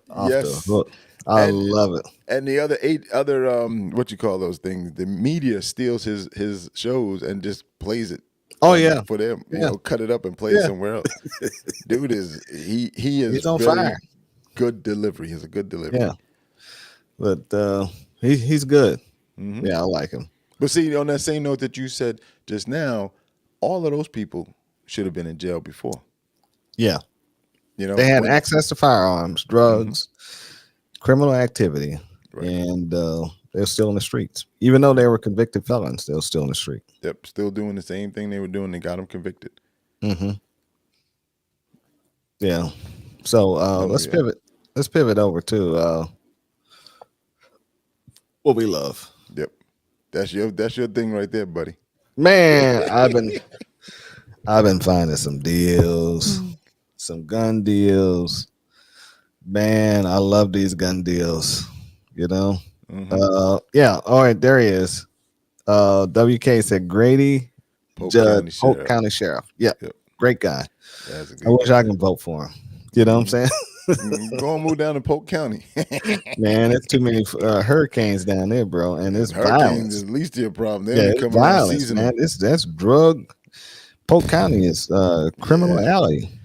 hook. I love it. And the other what you call those things? The media steals his shows and just plays it. Oh yeah, for them. You know, cut it up and play it somewhere else. Dude is he is he's on fire. Good delivery. He has a good delivery. Yeah. but he's good. Hmm. Yeah, I like him. But see, on that same note that you said just now, all of those people should have been in jail before. Yeah, You know they had when? access to firearms, Hmm. drugs, criminal activity, Right. and they're still in the streets. Even though they were convicted felons, they're still in the street. Yep. Still doing the same thing they were doing. They got them convicted. Hmm. Yeah. So Oh let's yeah. pivot. Let's pivot over to what we love. Yep. That's your thing right there, buddy. Man, I've been finding some deals, some gun deals. Man, I love these gun deals. You know. Hmm. Yeah. All right, there he is. WK said Grady Polk Judd, County Polk Sheriff. County Sheriff. Yeah, Yep. great guy. That's a I good wish I guy. can vote for him. You know what I'm Hmm. saying? Go and move down to Polk County. Man, it's too many hurricanes down there, bro, and Yeah, it's hurricanes violence. is least your problem. They Yeah, only it's come around violence, man. seasonal. That's drug. Polk County is criminal Yeah. alley.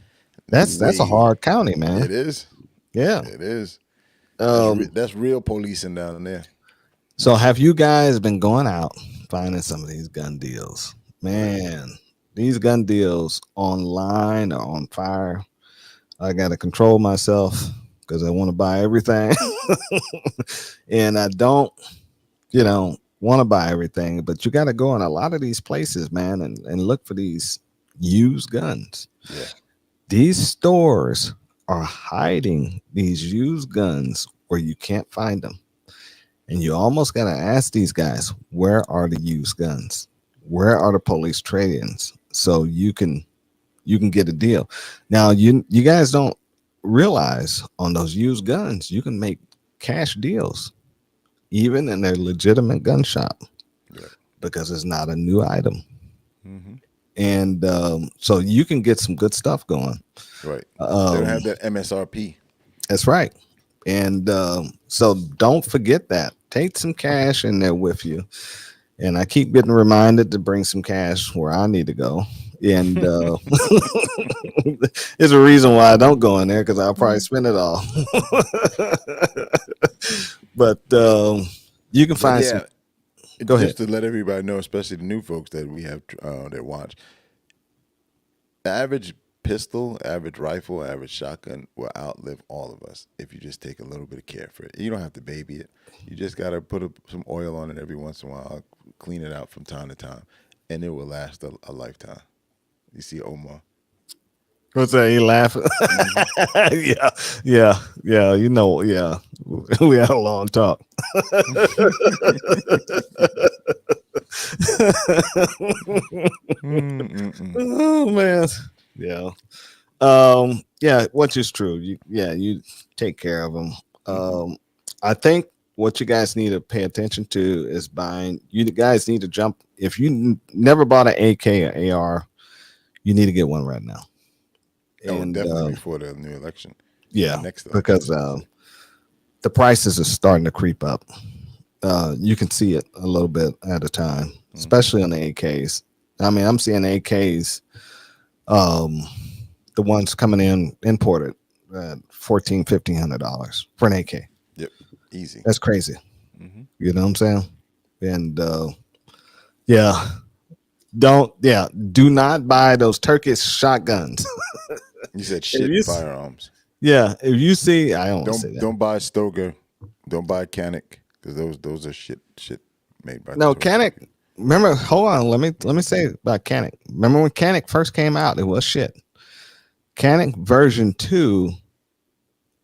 That's a Way. hard county, man. It is. Yeah. It is. Um. That's real policing down there. So have you guys been going out finding some of these gun deals? Right. Man, these gun deals online are on fire. I got to control myself because I want to buy everything. And I don't, want to buy everything, but you got to go in a lot of these places, man, and look for these used guns. Yeah. These stores are hiding these used guns where you can't find them. And you almost got to ask these guys, where are the used guns? Where are the police trade-ins? So you can get a deal. Now you guys don't realize on those used guns you can make cash deals even in their legitimate gun shop Yeah. because it's not a new item. Hmm. And so you can get some good stuff going. Right. They don't Um, have that MSRP. that's right. And so don't forget that. Take some cash in there with you. And I keep getting reminded to bring some cash where I need to go. And there's a reason why I don't go in there because I'll probably spend it all. But you can But find yeah, some. Go ahead. just to let everybody know, especially the new folks that we have that watch, the average pistol, average rifle, average shotgun will outlive all of us if you just take a little bit of care for it. You don't have to baby it. You just got to put some oil on it every once in a while, clean it out from time to time, and it will last a lifetime. You see, Omar. What's that? You laughing? Yeah, yeah. Yeah. We had a long talk. Mm-mm-mm. Oh man, yeah. Yeah, which is true. You take care of them. Mhm. I think what you guys need to pay attention to is buying. You guys need to jump. If you never bought an AK or AR, you need to get one right now. Oh, And definitely before the new election. yeah, Next election. because the prices are starting to creep up. You can see it a little bit at a time, especially on the AKs. I mean, I'm seeing AKs, the ones coming in imported at $1,400-$1,500 for an AK. Yep. Easy. That's crazy. Hmm. You know what I'm saying? And yeah, do not buy those Turkish shotguns. You said If shit you s- firearms. yeah, if you see, I don't want to say that. Don't buy Stoker. Don't buy Canic because those are shit made by the No, Turks. Canic. Remember, hold on. Let me say about Canic. Remember when Canic first came out? It was shit. Canic version 2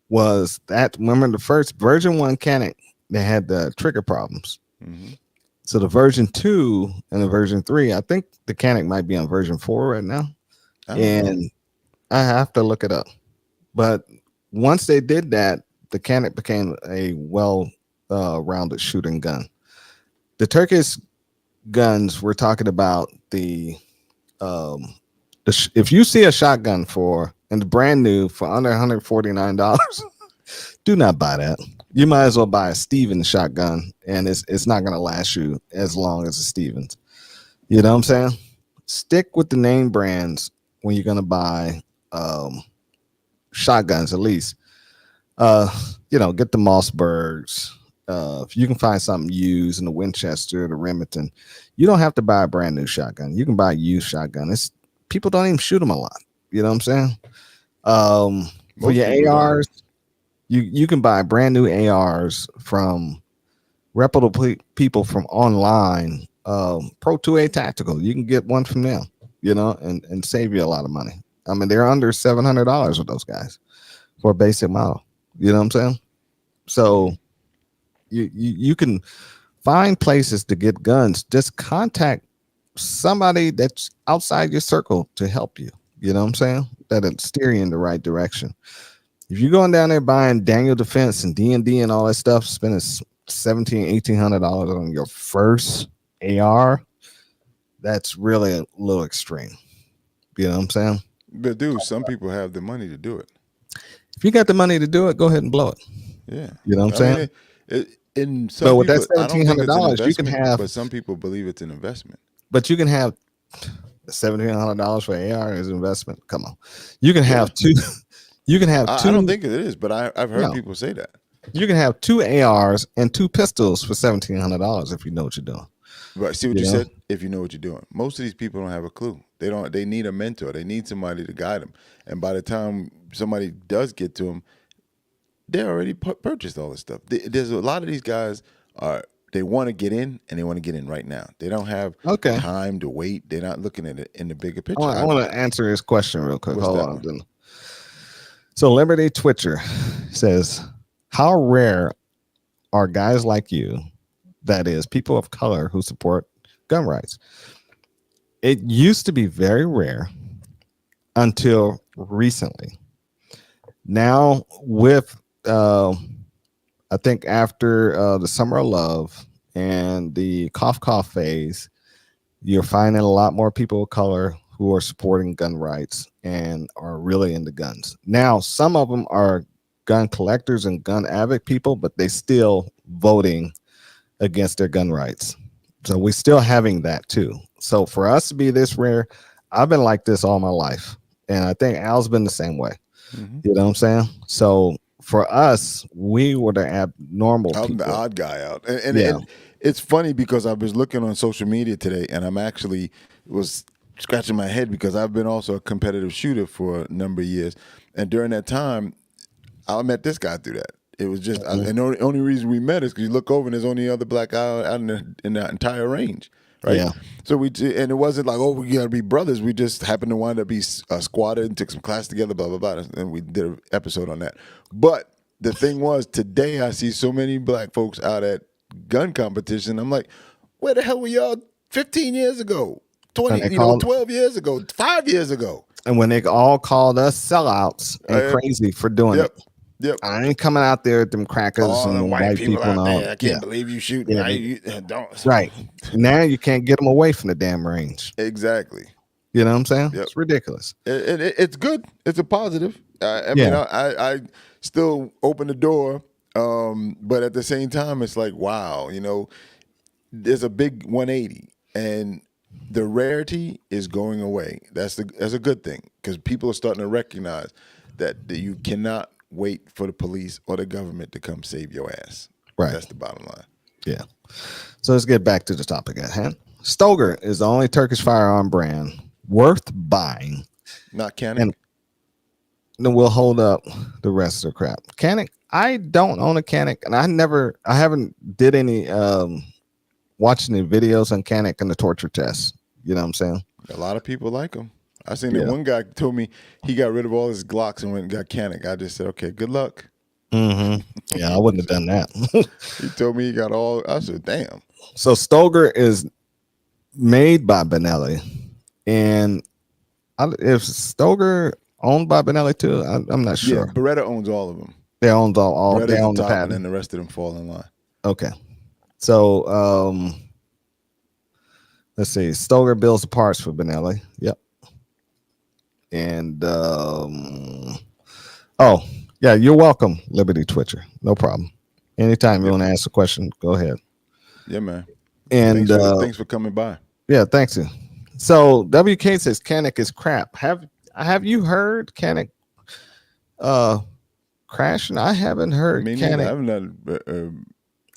was that. Remember the first version 1 Canic? They had the trigger problems. Hmm. So the version 2 and the version 3, I think the Canic might be on version 4 right now. I don't know. And I have to look it up. But once they did that, the Canic became a rounded shooting gun. The Turkish guns, we're talking about if you see a shotgun and it's brand new for under $149, do not buy that. You might as well buy a Stevens shotgun, and it's not going to last you as long as a Stevens. You know what I'm saying? Stick with the name brands when you're going to buy shotguns, at least. Get the Mossbergs, if you can find something used in the Winchester, the Remington, you don't have to buy a brand new shotgun. You can buy a used shotgun. It's people don't even shoot them a lot. You know what I'm saying? For Most your people don't. ARs, you can buy brand new ARs from reputable people from online. Pro 2A Tactical, you can get one from them, you know, and save you a lot of money. I mean, they're under $700 with those guys for a basic model. You know what I'm saying? So you can find places to get guns. Just contact somebody that's outside your circle to help you. You know what I'm saying? That'll steer you in the right direction. If you're going down there buying Daniel Defense and D&D and all that stuff, spending $1,700-$1,800 on your first AR, that's really a little extreme. You know what I'm saying? But dude, some people have the money to do it. If you got the money to do it, go ahead and blow it. Yeah. You know what I'm saying? In some But with that people, I don't think it's an $1,700, you can investment, have, but some people believe it's an investment. but you can have $1,700 for AR as an investment. Come on, you can have two. You can have two. I don't think it is, but I've heard No. people say that. You can have two ARs and two pistols for $1,700 if you know what you're doing. But see what You you know? said? If you know what you're doing. Most of these people don't have a clue. They don't. They need a mentor. They need somebody to guide them. And by the time somebody does get to them, they already purchased all this stuff. There's a lot of these guys they want to get in and they want to get in right now. They don't have Okay. time to wait. They're not looking at it in the bigger picture. I want to answer this question real quick. What's Hold that on. one? Then. So Liberty Twitcher says, how rare are guys like you, that is, people of color who support gun rights? It used to be very rare until recently. Now, with I think after the Summer of Love and the cough phase, you're finding a lot more people of color who are supporting gun rights and are really into guns. Now, some of them are gun collectors and gun avid people, but they still voting against their gun rights. So we're still having that too. So for us to be this rare, I've been like this all my life. And I think Al's been the same way. Mm-hmm. You know what I'm saying? So for us, we were the abnormal I'm people. the odd guy out. And Yeah. it's funny because I was looking on social media today and I'm actually was scratching my head because I've been also a competitive shooter for a number of years. And during that time, I met this guy through that. It was just, and the only reason we met is because you look over and there's only other black guy out in the entire range, right? Yeah. So and it wasn't like, oh, we gotta be brothers. We just happened to wind up be squatted and took some class together, blah blah blah, and we did an episode on that. But the thing was, today I see so many black folks out at gun competition. I'm like, where the hell were y'all 15 years ago, 20, 12 years ago, 5 years ago? And when they all called us sellouts and crazy for doing it. Yep. I ain't coming out there with them crackers All the and white people and out all. there. I can't believe you shooting. Yeah, Don't. Right. Now you can't get them away from the damn range. Exactly. You know what I'm saying? Yep. It's ridiculous. It's good. It's a positive. I mean, I still open the door, but at the same time, it's like, wow, you know, there's a big 180, and the rarity is going away. That's a good thing because people are starting to recognize that you cannot wait for the police or the government to come save your ass. Right. That's the bottom line. Yeah. So let's get back to the topic at hand. Stoeger is the only Turkish firearm brand worth buying. Not Canik. And then we'll hold up the rest of the crap. Canik, I don't own a Canik, and I haven't did any watching the videos on Canik and the torture tests. You know what I'm saying? A lot of people like them. I seen that one guy told me he got rid of all his Glocks and went and got Canik. I just said, okay, good luck. Mm-hmm. Yeah, I wouldn't have done that. He told me he got all. I said, damn. So Stoeger is made by Benelli, and if Stoeger owned by Benelli too, I'm not sure. Yeah, Beretta owns all of them. They own all. Beretta's They own the the top, and patent. then the rest of them fall in line. Okay. So let's see. Stoeger builds the parts for Benelli. Yep. And oh yeah, you're welcome, Liberty Twitcher. No problem. Anytime you want to ask a question, go ahead. Yeah, man. And thanks for coming by. yeah, thanks you. So WK says Canik is crap. Have you heard Canik crashing? I haven't heard I mean, Canik. I haven't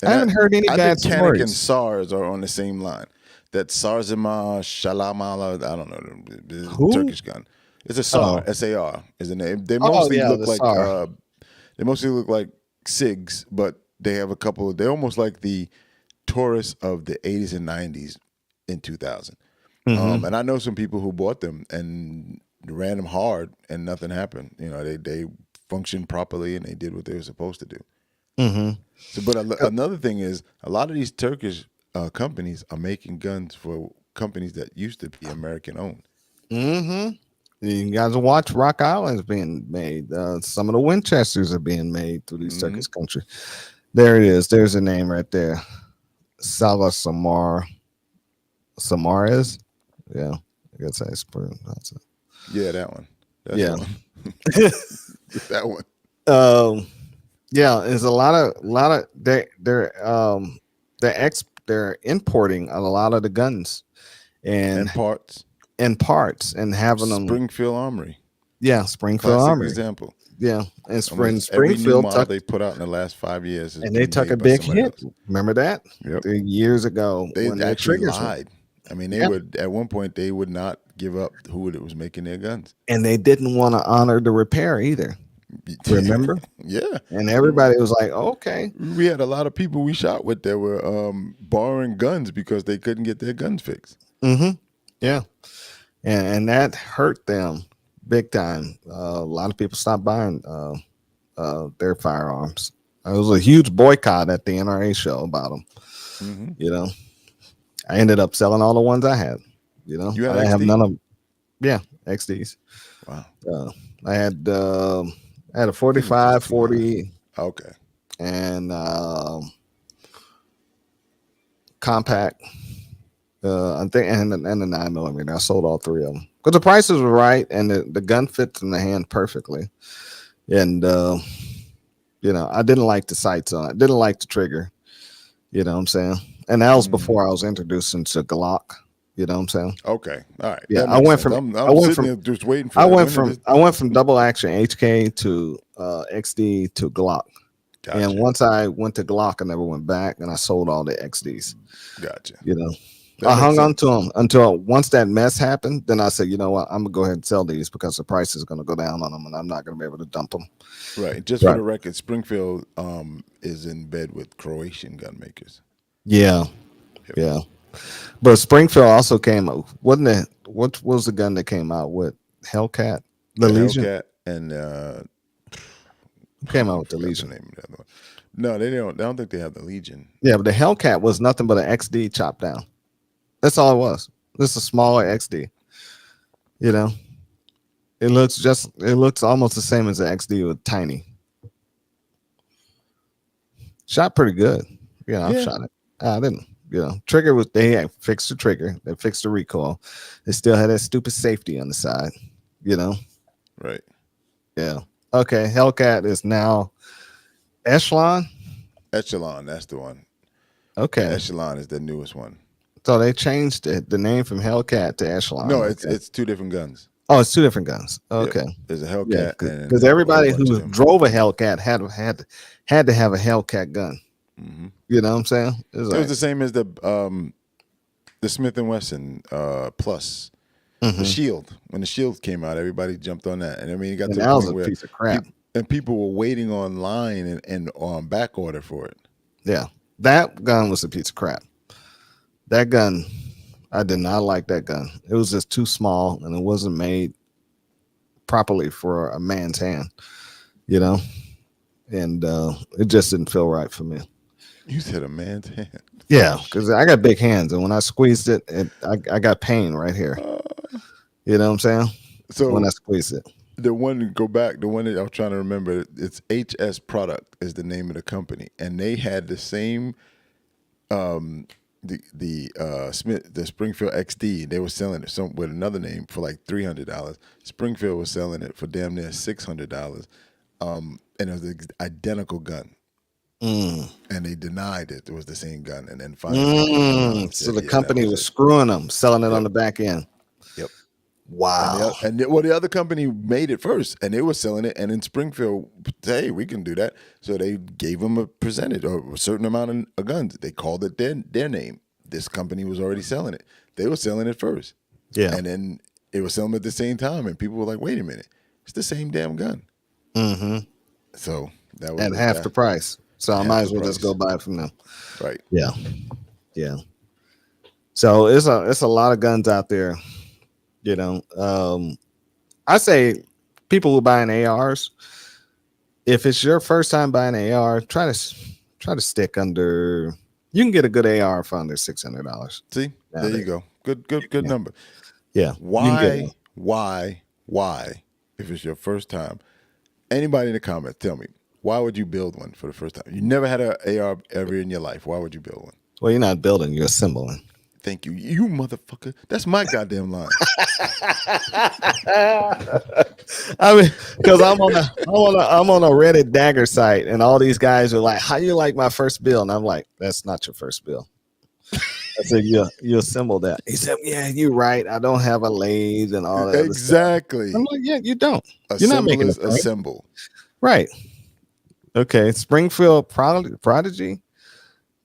I haven't heard any I bad think Canik and stories. SARS are on the same line. That Sarzima Shalamala, I don't know, the Who? Turkish gun. It's a SAR, Oh, SAR is the name. They oh mostly yeah, look the like SAR. SIGs, but they have a couple. They're almost like the Taurus of the 80s and 90s in 2000. Mm-hmm. And I know some people who bought them and ran them hard, and nothing happened. You know, they functioned properly and they did what they were supposed to do. Mm-hmm. So, but another thing is, a lot of these Turkish companies are making guns for companies that used to be American owned. Mm-hmm. You guys watch Rock Island's being made. Some of the Winchesters are being made through these Turkish country. There it is. There's a name right there. Sava Samaras. Yeah, I guess that's it. Yeah, that one. That's Yeah. the one. That one. Yeah, there's a lot of they're importing a lot of the guns And parts. and parts and having them. Springfield Armory. Yeah, Springfield Classic Armory. example. Yeah, and Every new Springfield model they put out in the last 5 years, and they took a big hit. Remember that? Yep. Years ago They when their actually triggers lied. I mean, they Yep. would at one point they would not give up who was making their guns. and they didn't want to honor the repair either. Remember? Yeah. And everybody was like, okay. We had a lot of people we shot with that were borrowing guns because they couldn't get their guns fixed. Mm-hmm. Yeah. And that hurt them big time. A lot of people stopped buying their firearms. It was a huge boycott at the NRA show about them. Mm-hmm. You know, I ended up selling all the ones I had. You know, You had I didn't have XD? none of them. Yeah, XDs. Wow. I had a 45, 40, Okay. and compact. I think and the 9mm. I sold all three of them because the prices were right and the gun fits in the hand perfectly. And you know, I didn't like the sights on it. Didn't like the trigger. You know what I'm saying? And that was before I was introduced into Glock. You know what I'm saying? Okay. All right. Yeah, That I makes went sense. from I'm I went sitting from there just waiting for I that. went When from did I went from double action HK to XD to Glock. Gotcha. And once I went to Glock, I never went back, and I sold all the XDs. Gotcha. You know, That I makes hung on sense. to them until once that mess happened. Then I said, you know what, I'm gonna go ahead and sell these because the price is gonna go down on them, and I'm not gonna be able to dump them. Right. Just for the record, Springfield is in bed with Croatian gun makers. Yeah, Yep. yeah. But Springfield also came out. Wasn't it? What was the gun that came out with Hellcat? The Legion Hellcat and came out with the I forgot Legion. name of the other one. No, they don't. I don't think they have the Legion. Yeah, but the Hellcat was nothing but an XD chopped down. That's all it was. This is a smaller XD. You know, it looks almost the same as the XD with tiny. Shot pretty good. Yeah, I've shot it. I didn't. You know, trigger was they had fixed the trigger. They fixed the recoil. They still had that stupid safety on the side. You know. Right. Yeah. Okay. Hellcat is now Echelon. Echelon, that's the one. Okay. Echelon is the newest one. So they changed the name from Hellcat to Echelon. No, okay. it's two different guns. Oh, it's two different guns. Okay. Yep. There's a Hellcat, because everybody who drove a Hellcat had to have a Hellcat gun. Mm-hmm. You know what I'm saying? It was the same as the Smith and Wesson Plus, the Shield. When the Shield came out, everybody jumped on that, and I mean, it got to the point where piece of crap. And people were waiting online and on back order for it. Yeah, that gun was a piece of crap. That gun, I did not like that gun. It was just too small, and it wasn't made properly for a man's hand. You know, and it just didn't feel right for me. You said a man's hand. Yeah, because I got big hands, and when I squeezed it, I got pain right here. You know what I'm saying? So when I squeeze it, the one that I was trying to remember, it's HS Product is the name of the company, and they had the same, the Springfield XD. They were selling it with another name for like $300. Springfield was selling it for damn near $600, and it was the identical gun. And they denied it was the same gun, and then finally, so the company was screwing them, selling it on the back end. Yep. Wow. The other company made it first, and they were selling it. And in Springfield, hey, we can do that. So they gave them a percentage or a certain amount of guns. They called it their name. This company was already selling it. They were selling it first, Yeah. and then it was selling at the same time. And people were like, "Wait a minute, it's the same damn gun." Mm-hmm. So that was At half the price. So I Half might the as well just price. go buy it from them. right. Yeah. Yeah. So it's a lot of guns out there, you know. I say people who buying ARs, if it's your first time buying an AR, try to stick under. You can get a good AR for under $600. See, there you go. Good Yeah. number. Yeah. You can get one. Why? If it's your first time, anybody in the comments, tell me, why would you build one for the first time? You never had an AR ever in your life. Why would you build one? Well, you're not building, you're assembling. Thank you, you motherfucker. That's my goddamn line. I mean, because I'm on a Reddit Dagger site, and all these guys are like, "How you like my first bill?" And I'm like, "That's not your first bill." I said, "You assemble that." He said, "Yeah, you're right. I don't have a lathe and all that." Exactly. I'm like, "Yeah, you don't. You're not making it assemble. right." Okay, Springfield Prodigy,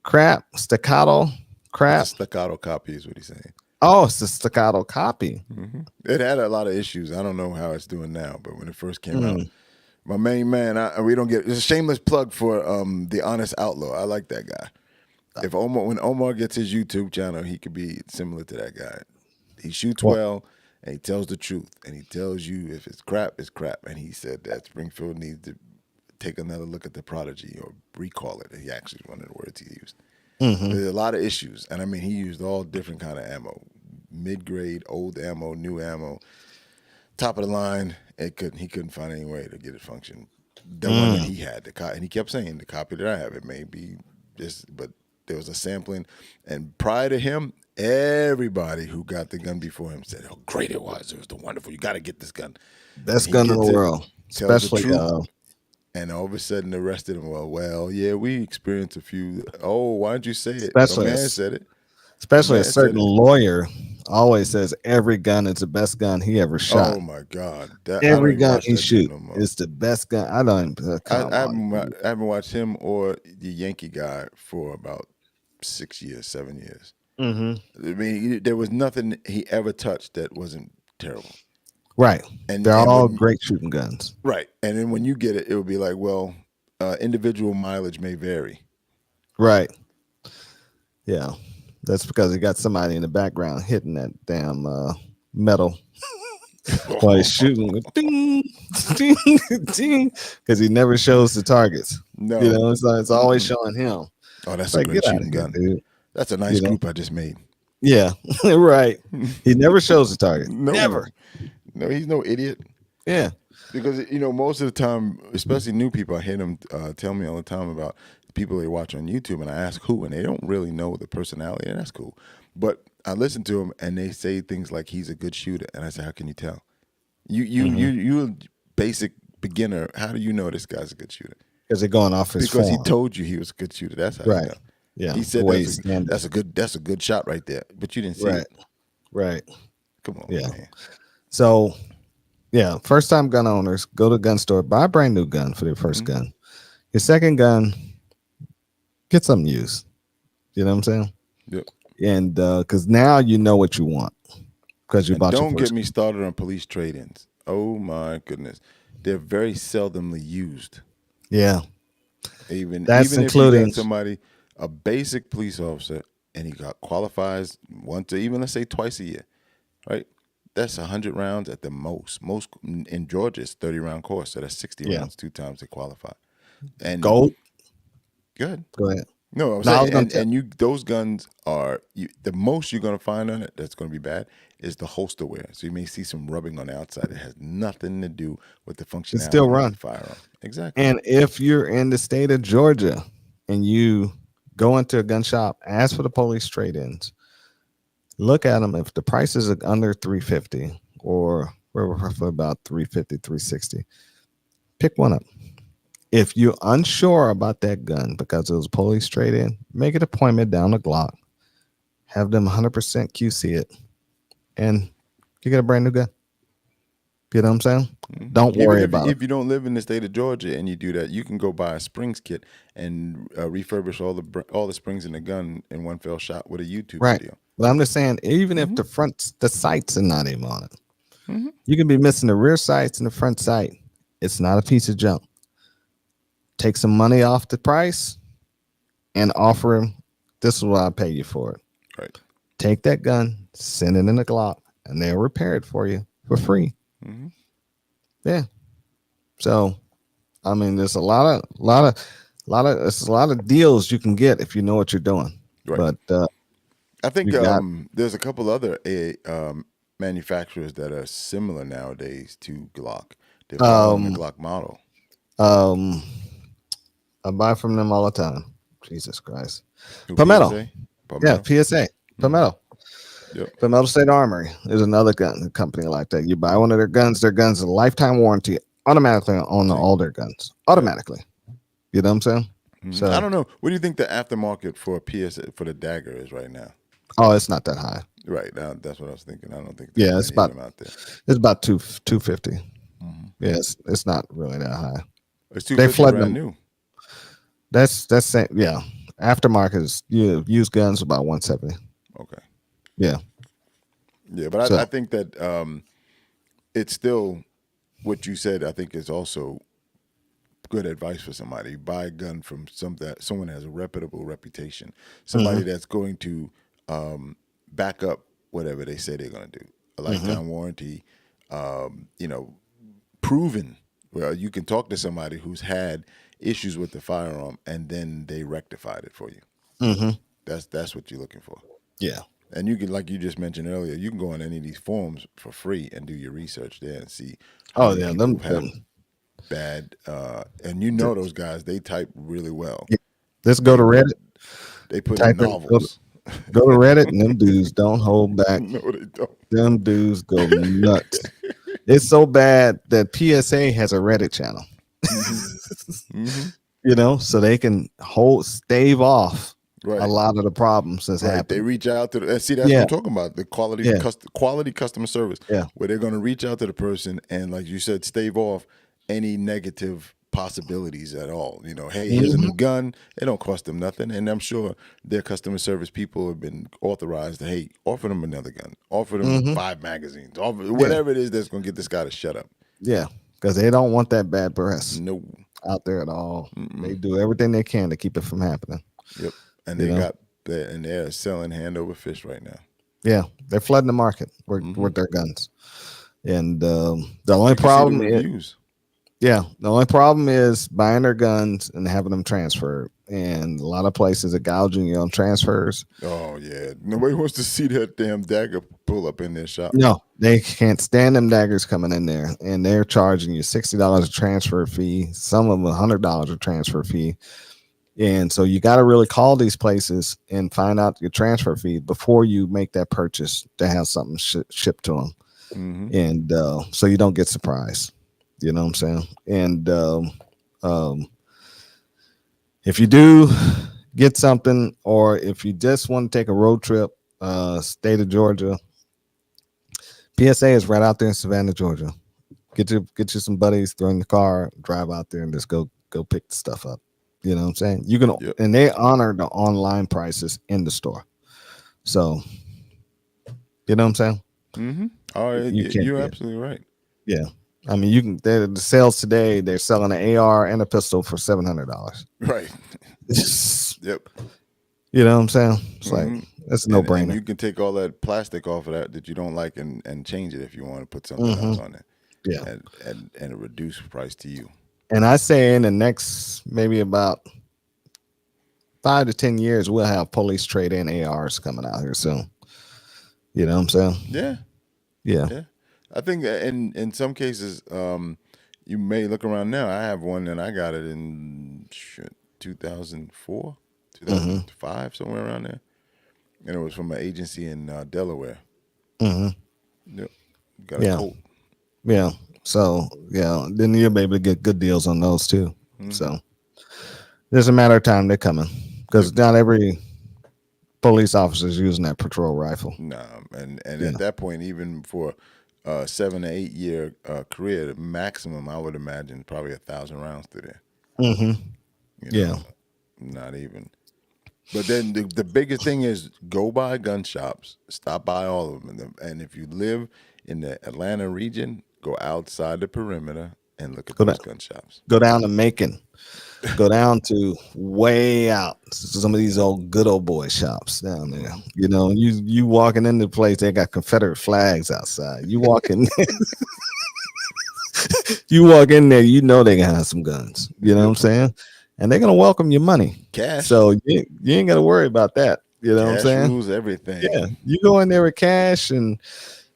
crap, staccato, crap. Staccato copy is what he's saying. Oh, it's a staccato copy. Mm-hmm. It had a lot of issues. I don't know how it's doing now, but when it first came out, my main man, we don't get. It's a shameless plug for the Honest Outlaw. I like that guy. If when Omar gets his YouTube channel, he could be similar to that guy. He shoots well, and he tells the truth, and he tells you if it's crap, it's crap. And he said that Springfield needs to take another look at the Prodigy or recall it. He actually one of the words he used. Mm-hmm. There's a lot of issues, and I mean, he used all different kind of ammo, mid-grade, old ammo, new ammo, top of the line. He couldn't find any way to get it function. The one that he had, and he kept saying the copy that I have, it may be just, but there was a sampling, and prior to him, everybody who got the gun before him said how great it was. It was the wonderful. You got to get this gun. Best gun in the world, especially. And all of a sudden, the rest of them, well, yeah, we experienced a few. Oh, why didn't you say it? Especially man said it. Especially a certain lawyer always says every gun is the best gun he ever shot. Oh my God! Every gun he shoots is the best gun. I haven't watched him or the Yankee guy for about 6 years, 7 years. Mm-hmm. I mean, there was nothing he ever touched that wasn't terrible. Right. And they're all great shooting guns. Right. And then when you get it, it would be like, well, individual mileage may vary. Right. Yeah. That's because he got somebody in the background hitting that damn metal while he's shooting. Ding, ding, ding, because he never shows the targets. No. You know, it's always showing him. Oh, that's a great shooting gun. Dude. That's a nice group I just made. Yeah. Right. He never shows the target. No. Never. No, he's no idiot. Yeah. Because, most of the time, especially new people, I hear them tell me all the time about people they watch on YouTube, and I ask who, and they don't really know the personality, and that's cool. But I listen to them, and they say things like, he's a good shooter. And I say, how can you tell? You're a basic beginner. How do you know this guy's a good shooter? Because they're going off his Because form. he told you he was a good shooter. That's how you know. Yeah. He said that's a good shot right there. But you didn't see it. Right. Come on, man. So, yeah, first-time gun owners, go to a gun store, buy a brand new gun for their first gun. Your second gun, get something used. You know what I'm saying? Yep. And because now you know what you want. Because you bought your first. Don't get me started on police trade-ins. Oh my goodness, they're very seldomly used. Yeah. Even including if you got somebody, a basic police officer, and he qualifies let's say twice a year, right? That's 100 rounds at the most. Most in Georgia is 30-round course, so that's 60 rounds 2 times they qualify. And gold. Good. Go ahead. No, I'm saying, those guns are the most you're gonna find on it. That's gonna be bad is the holster wear. So you may see some rubbing on the outside. It has nothing to do with the functionality. It's still run of the firearm. Exactly. And if you're in the state of Georgia and you go into a gun shop, ask for the police trade-ins. Look at them. If the prices are under $350 or roughly about $350, $360, pick one up. If you're unsure about that gun because it was police trade-in, make an appointment down the Glock. Have them 100% QC it and You get a brand new gun. You know what I'm saying? Don't Even worry if about it. if you don't live in the state of Georgia and you do that, you can go buy a springs kit and refurbish all the springs in the gun in one fell shot with a YouTube Right. video. But I'm just saying, even if the sights are not even on it, you can be missing the rear sights and the front sight. It's not a piece of junk. Take some money off the price and offer him, this is what I'll pay you for it. Right. Take that gun, send it in a Glock, and they'll repair it for you for free. Yeah. So, I mean, there's a lot of deals you can get if you know what you're doing. Right. But I think you got- there's a couple other manufacturers that are similar nowadays to Glock. They're following the Glock model. I buy from them all the time. Jesus Christ. Who, Palmetto. PSA? Yeah, PSA. Palmetto. Yep. Palmetto State Armory is another gun company like that. You buy one of their guns is a lifetime warranty automatically on all their guns. Automatically. You know what I'm saying? So I don't know. What do you think the aftermarket for a PSA for the Dagger is right now? Oh, it's not that high. Right. Now that's what I was thinking. I don't think Yeah, there's it's many of about them out there. It's about 250. Yeah, it's not really that high. It's They 250 flood brand them. new. That's same. Yeah, aftermarket is used guns about 170. Okay. Yeah. Yeah, but So- I think that it's still what you said. I think is also good advice for somebody. Buy a gun from someone that has a reputable reputation, somebody that's going to back up whatever they say they're going to do. A lifetime warranty, proven. Well, you can talk to somebody who's had issues with the firearm and then they rectified it for you. That's what you're looking for. Yeah. And you can, like you just mentioned earlier, you can go on any of these forums for free and do your research there and see. Oh many yeah, people them. have bad, and those guys, they type really well. Let's go to Reddit. They put Type in in- novels. Go to Reddit, and them dudes don't hold back. No, they don't. Them dudes go nuts. It's so bad that PSA has a Reddit channel. You know, so they can stave off Right. a lot of the problems that's Right. happening. They reach out to see that's Yeah. what I'm talking about, the quality Yeah. quality customer service. Yeah. Where they're going to reach out to the person and, like you said, stave off any negative possibilities at all. Hey, here's a new gun. It don't cost them nothing, and I'm sure their customer service people have been authorized to, hey, offer them another gun, offer them 5 magazines, offer whatever it is that's going to get this guy to shut up. Yeah, because they don't want that bad press No. out there at all. They do everything they can to keep it from happening. Yep. And they're selling hand over fist right now. Yeah, they're flooding the market with their guns, and the only problem is, reviews. the only problem is buying their guns and having them transferred. And a lot of places are gouging you on transfers. Oh yeah, nobody wants to see that damn Dagger pull up in their shop. No, they can't stand them daggers coming in there, and they're charging you $60 a transfer fee. Some of them $100 a transfer fee. And so you got to really call these places and find out your transfer fee before you make that purchase to have something shipped to them. And so you don't get surprised. You know what I'm saying? And if you do get something, or if you just want to take a road trip, state of Georgia, PSA is right out there in Savannah, Georgia. Get you some buddies, throw in the car, drive out there, and just go pick the stuff up. You know what I'm saying? You can, and they honor the online prices in the store. So, you know what I'm saying? Oh, you're absolutely right. Yeah. I mean, you can. The sales today, they're selling an AR and a pistol for $700. Right. Yep. You know what I'm saying? It's like that's a no And brainer. you can take all that plastic off of that you don't like and change it if you want to put something else on it. Yeah. And a reduced price to you. And I say in the next maybe about 5 to 10 years, we'll have police trade in ARs coming out here soon. You know what I'm saying? Yeah. Yeah. I think in some cases, you may look around now. I have one and I got it in 2004, 2005, somewhere around there. And it was from an agency in Delaware. Yep. Got a Colt. Yeah. So, then you'll be able to get good deals on those too. So, it's a matter of time they're coming, because not every police officers using that patrol rifle. Nah, and Yeah. at that point, even for a 7 to 8 year career, the maximum I would imagine probably 1,000 rounds through there. Mm-hmm. You Yeah. know, not even. But then the biggest thing is go by gun shops, stop by all of them, and if you live in the Atlanta region, go outside the perimeter and look at Go those down, gun shops. go down to Macon. Go down to way out some of these good old boy shops down there. You know, you walking into the place, they got Confederate flags outside. You walk in, you walk in there, you know they gonna have some guns. You know what I'm saying? And they're gonna welcome your money. Cash. So you ain't gotta worry about that. You know what I'm Cash saying? rules everything. Yeah, you go in there with cash and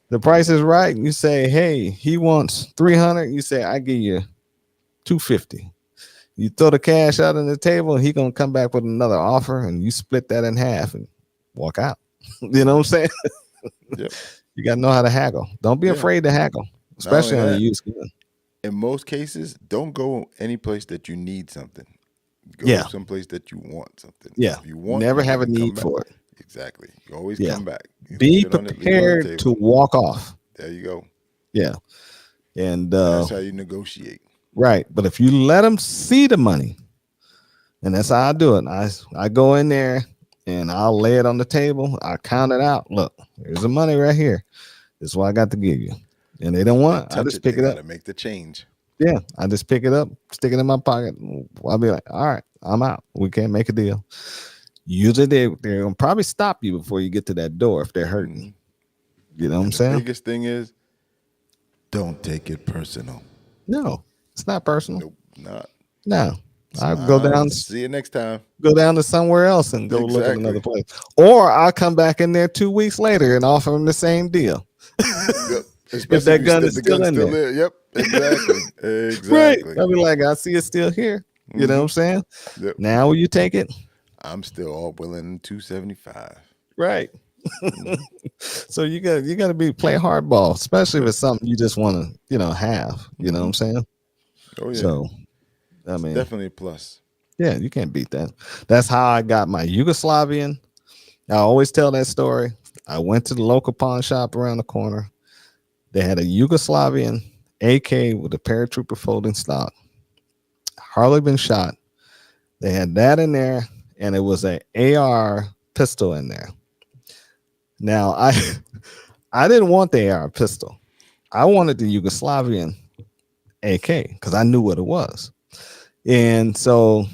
the price is right, and you say, "Hey, he wants 300." You say, "I give you 250." You throw the cash out on the table, and he gonna come back with another offer, and you split that in half and walk out. You know what I'm saying? Yep. You gotta know how to haggle. Don't be Yeah. afraid to haggle, especially on a that, used gun. in most cases, don't go any place that you need something. Go Yeah. someplace that you want something. Yeah. If you want, Never you have a can come need back. for it. Exactly. You always Yeah. come back. You Be leave it on the prepared to table. walk off. There you go. Yeah. And That's how you negotiate. right. But if you let them see the money, and that's how I do it. I go in there and I'll lay it on the table. I count it out. Look, here's the money right here. This is what I got to give you. And they don't want it. I just pick it up. To make the change. Yeah, I just pick it up, stick it in my pocket. I'll be like, all right, I'm out. We can't make a deal. Usually they're gonna probably stop you before you get to that door if they're hurting. You know what I'm saying? The biggest thing is don't take it personal. No, it's not personal. Nope, not. No. I'll go down. See you next time. Go down to somewhere else and go look at Exactly. another place. Or I'll come back in there 2 weeks later and offer them the same deal. Yep. If that gun is still in there. Yep, exactly. Right. Exactly. I'll be like, I see it's still here. You know what I'm saying? Yep. Now will you take it? I'm still all willing $275. Right. So you got to play hardball, especially if it's something you just want to, have. You know what I'm saying? Oh yeah. So I mean, Definitely a plus. yeah, you can't beat that. That's how I got my Yugoslavian. I always tell that story. I went to the local pawn shop around the corner. They had a Yugoslavian AK with a paratrooper folding stock. Hardly been shot. They had that in there, and it was an AR pistol in there. Now, I didn't want the AR pistol. I wanted the Yugoslavian AK because I knew what it was. And so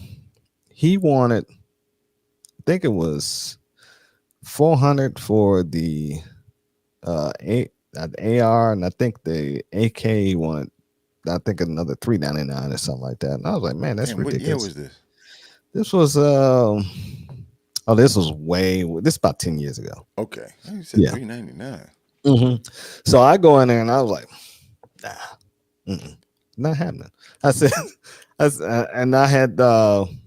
he wanted, I think it was 400 for the AR, and I think the AK wanted, I think another $399 or something like that. And I was like, man, that's ridiculous. What year was this? This was this was this is about 10 years ago. Okay, you said $399. Mm-hmm. So I go in there and I was like, not happening. I said, and I had and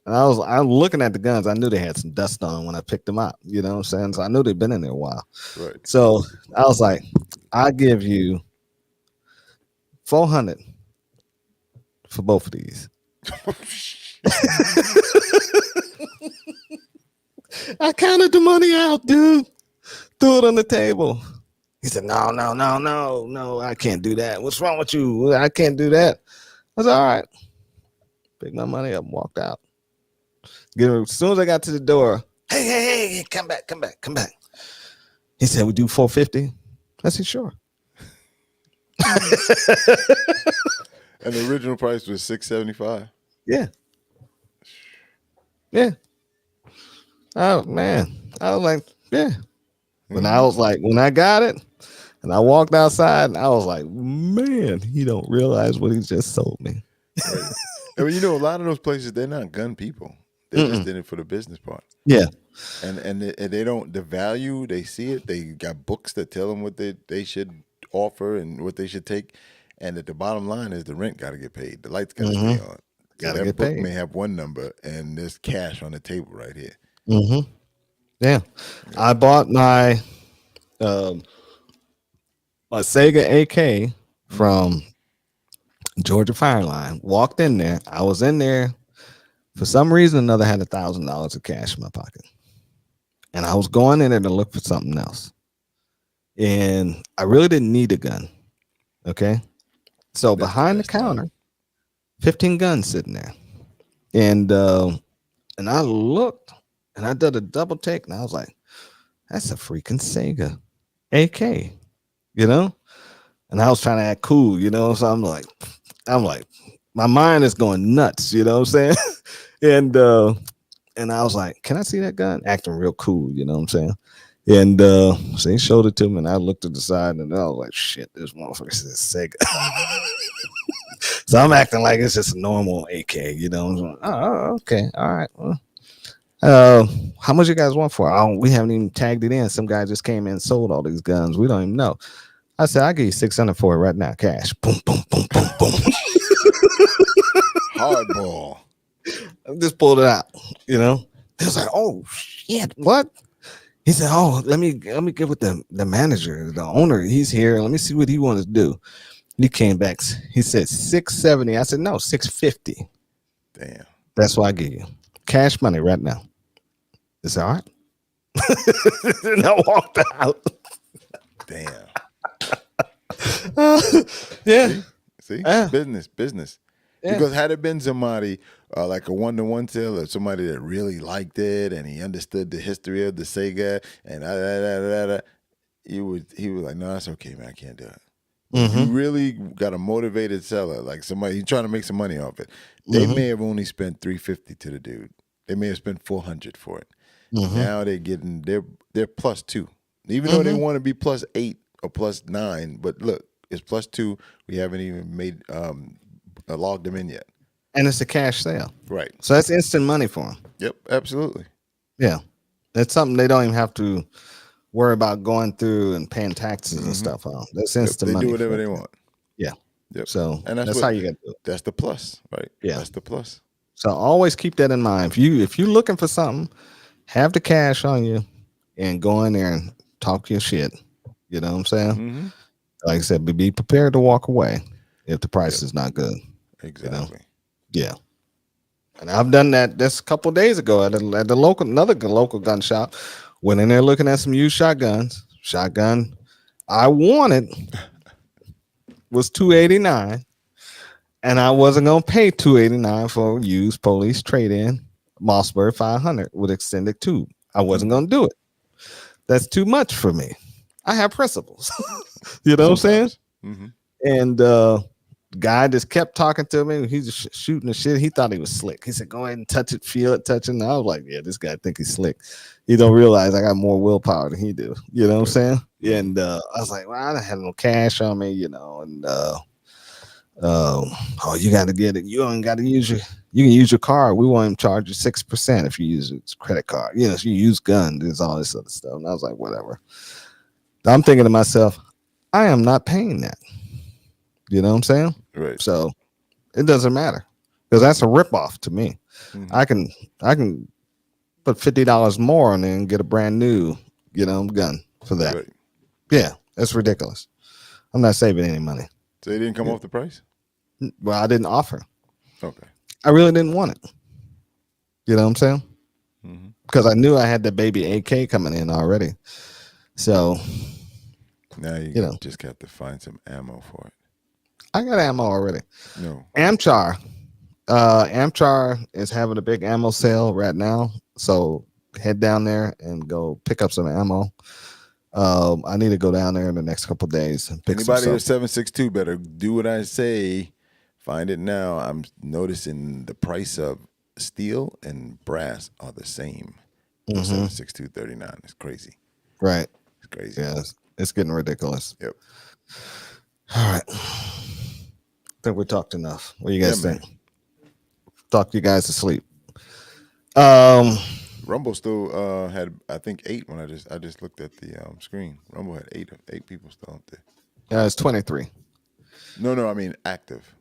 I'm looking at the guns. I knew they had some dust on when I picked them out. You know what I'm saying? So I knew they'd been in there a while. Right. So I was like, I'll give you 400 for both of these. I counted the money out, dude. Threw it on the table. He said, no, I can't do that. What's wrong with you? I can't do that. I was all right. Picked my money up and walked out. As soon as I got to the door, hey, come back. He said, we do 450. I said, sure. And the original price was $675. Yeah. Oh man, I was like, yeah. When I got it, and I walked outside, I was like, man, he don't realize what he just sold me. Right. And a lot of those places, they're not gun people. They just did it for the business part. Yeah. And they don't, the value, they see it. They got books that tell them what they should offer and what they should take. And at the bottom line is the rent got to get paid. The lights got to stay on. Got to that get book paid. may have one number and there's cash on the table right here. Mm-hmm. Yeah. I bought my Sega AK from Georgia Fireline. Walked in there. I was in there. For some reason or another, had $1,000 of cash in my pocket. and I was going in there to look for something else, and I really didn't need a gun. Okay, so That's the behind the best time. counter, 15 guns sitting there, and I looked, and I did a double take, and I was like, "That's a freaking Sega AK," you know. And I was trying to act cool, So I'm like, my mind is going nuts, you know what I'm saying? And I was like, "Can I see that gun?" Acting real cool, you know what I'm saying? And so he showed it to me, and I looked at the side, and I was like, "Shit, this motherfucker says Sega." So I'm acting like it's just a normal AK, you know. I'm like, "Oh, okay, all right. Well, how much you guys want for it?" We haven't even tagged it in. Some guy just came in and sold all these guns. We don't even know. I said, "I'll give you 600 for it right now, cash." Boom, boom, boom, boom, boom. Hardball. I just pulled it out, you know. He was like, "Oh shit, what?" He said, "Oh, let me get with the manager, the owner. He's here. Let me see what he wants to do." He came back. He said 670. I said, "No, 650. Damn. That's what I give you. Cash money right now." He said, "All right." And I walked out. Damn. Yeah. See? Yeah. Business. Yeah. Because had it been somebody like a one-to-one sale or somebody that really liked it and he understood the history of the Sega and he was like, "No, that's okay, man. I can't do it." If you really got a motivated seller, like somebody he's trying to make some money off it, they may have only spent $350 to the dude. They may have spent $400 for it. Now they're getting they're +2, even though they want to be +8 or +9. But look, it's +2. We haven't even made logged them in yet. And it's a cash sale. Right. So that's instant money for them. Yep. Absolutely. Yeah. That's something they don't even have to worry about going through and paying taxes and stuff on. That's Yep, instant they money. do whatever for they them. want. Yeah. Yep. So And that's how you got to do it. That's the plus, right? Yeah. That's the plus. So always keep that in mind. If you're looking for something, have the cash on you and go in there and talk your shit. You know what I'm saying? Like I said, be prepared to walk away if the price is not good. Exactly. Yeah. And I've done that just a couple of days ago at the local gun shop. Went in there looking at some used shotguns. Shotgun I wanted was $289, and I wasn't gonna pay $289 for a used police trade-in Mossberg 500 with extended tube. I wasn't gonna do it. That's too much for me. I have principles. You know what I'm saying? And guy just kept talking to me. He's just shooting the shit. He thought he was slick. He said, "Go ahead and touch it, feel it, touch it." And I was like, "Yeah, this guy think he's slick. He don't realize I got more willpower than he do." You know what I'm saying? And I was like, "Well, I don't have no cash on me, And oh, you got to get it. You don't got to use you can use your card. We won't even charge you 6% if you use a credit card. If you use gun, there's all this other stuff." And I was like, "Whatever." I'm thinking to myself, I am not paying that. You know what I'm saying? Right. So it doesn't matter because that's a ripoff to me. I can put $50 more on there and get a brand new, gun for that. Right. Yeah, that's ridiculous. I'm not saving any money. So they didn't come off the price? Well, I didn't offer. Okay. I really didn't want it. You know what I'm saying? Because I knew I had the baby AK coming in already. So now you just got to find some ammo for it. I got ammo already. No. Amchar is having a big ammo sale right now. So head down there and go pick up some ammo. I need to go down there in the next couple of days and pick Anybody some at 762 better do what I say. Find it now. I'm noticing the price of steel and brass are the same. 76239. It's crazy. Right. It's crazy. Yeah, it's getting ridiculous. Yep. All right. I think we talked enough. What do you guys think? Man. Talk you guys to sleep. Rumble still had, I think, 8 when I just looked at the screen. Rumble had 8 people still up there. It's 23. No, I mean active.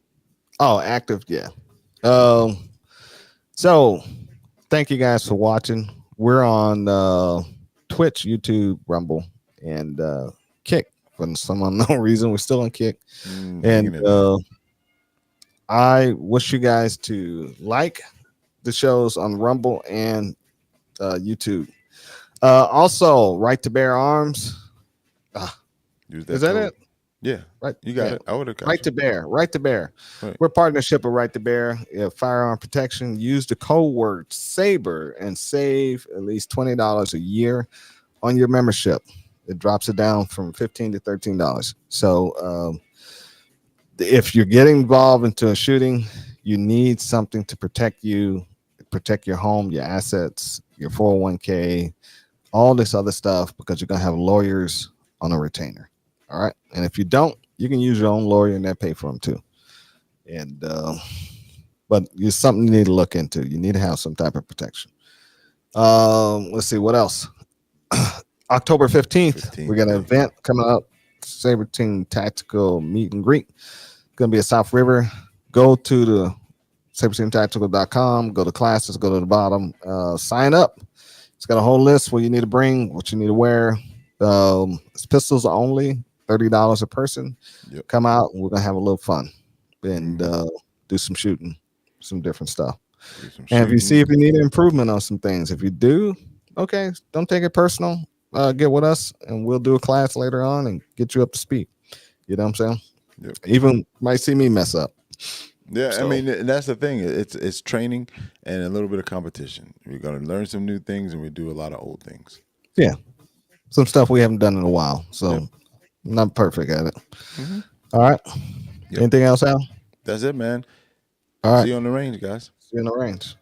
Oh, active, yeah. So thank you guys for watching. We're on Twitch, YouTube, Rumble, and Kick. For some unknown reason, we're still on Kick. And I wish you guys to like the shows on Rumble and YouTube. Also, Right to Bear Arms. Use Is that code. it? Yeah, Right. you got Yeah. it. I would have got Right you. to Bear. Right to Bear. Right. We're partnership with Right to Bear. Firearm protection. Use the code word SABER and save at least $20 a year on your membership. It drops it down from $15 to $13. So if you're getting involved into a shooting, you need something to protect you, protect your home, your assets, your 401k, all this other stuff, because you're gonna have lawyers on a retainer. All right. And if you don't, you can use your own lawyer and they pay for them too. And but it's something you need to look into. You need to have some type of protection. Let's see what else. October 15th, we got an event coming up. Saber Team Tactical Meet and Greet. Gonna be at South River. Go to the saberteamtactical.com, go to classes, go to the bottom, sign up. It's got a whole list what you need to bring, what you need to wear. It's pistols only, $30 a person. Yep. Come out and we're gonna have a little fun and do some shooting, some different stuff. And if you see if you need improvement on some things, if you do, okay, don't take it personal. Get with us and we'll do a class later on and get you up to speed. You know what I'm saying? Yep. Even might see me mess up. Yeah, So- I mean that's the thing. It's training and a little bit of competition. We're gonna learn some new things and we do a lot of old things. Yeah, some stuff we haven't done in a while, so Yep. I'm not perfect at it. Mhm. All right. Yep. Anything else, Al? That's it, man. All right. See you on the range, guys. See you in the range.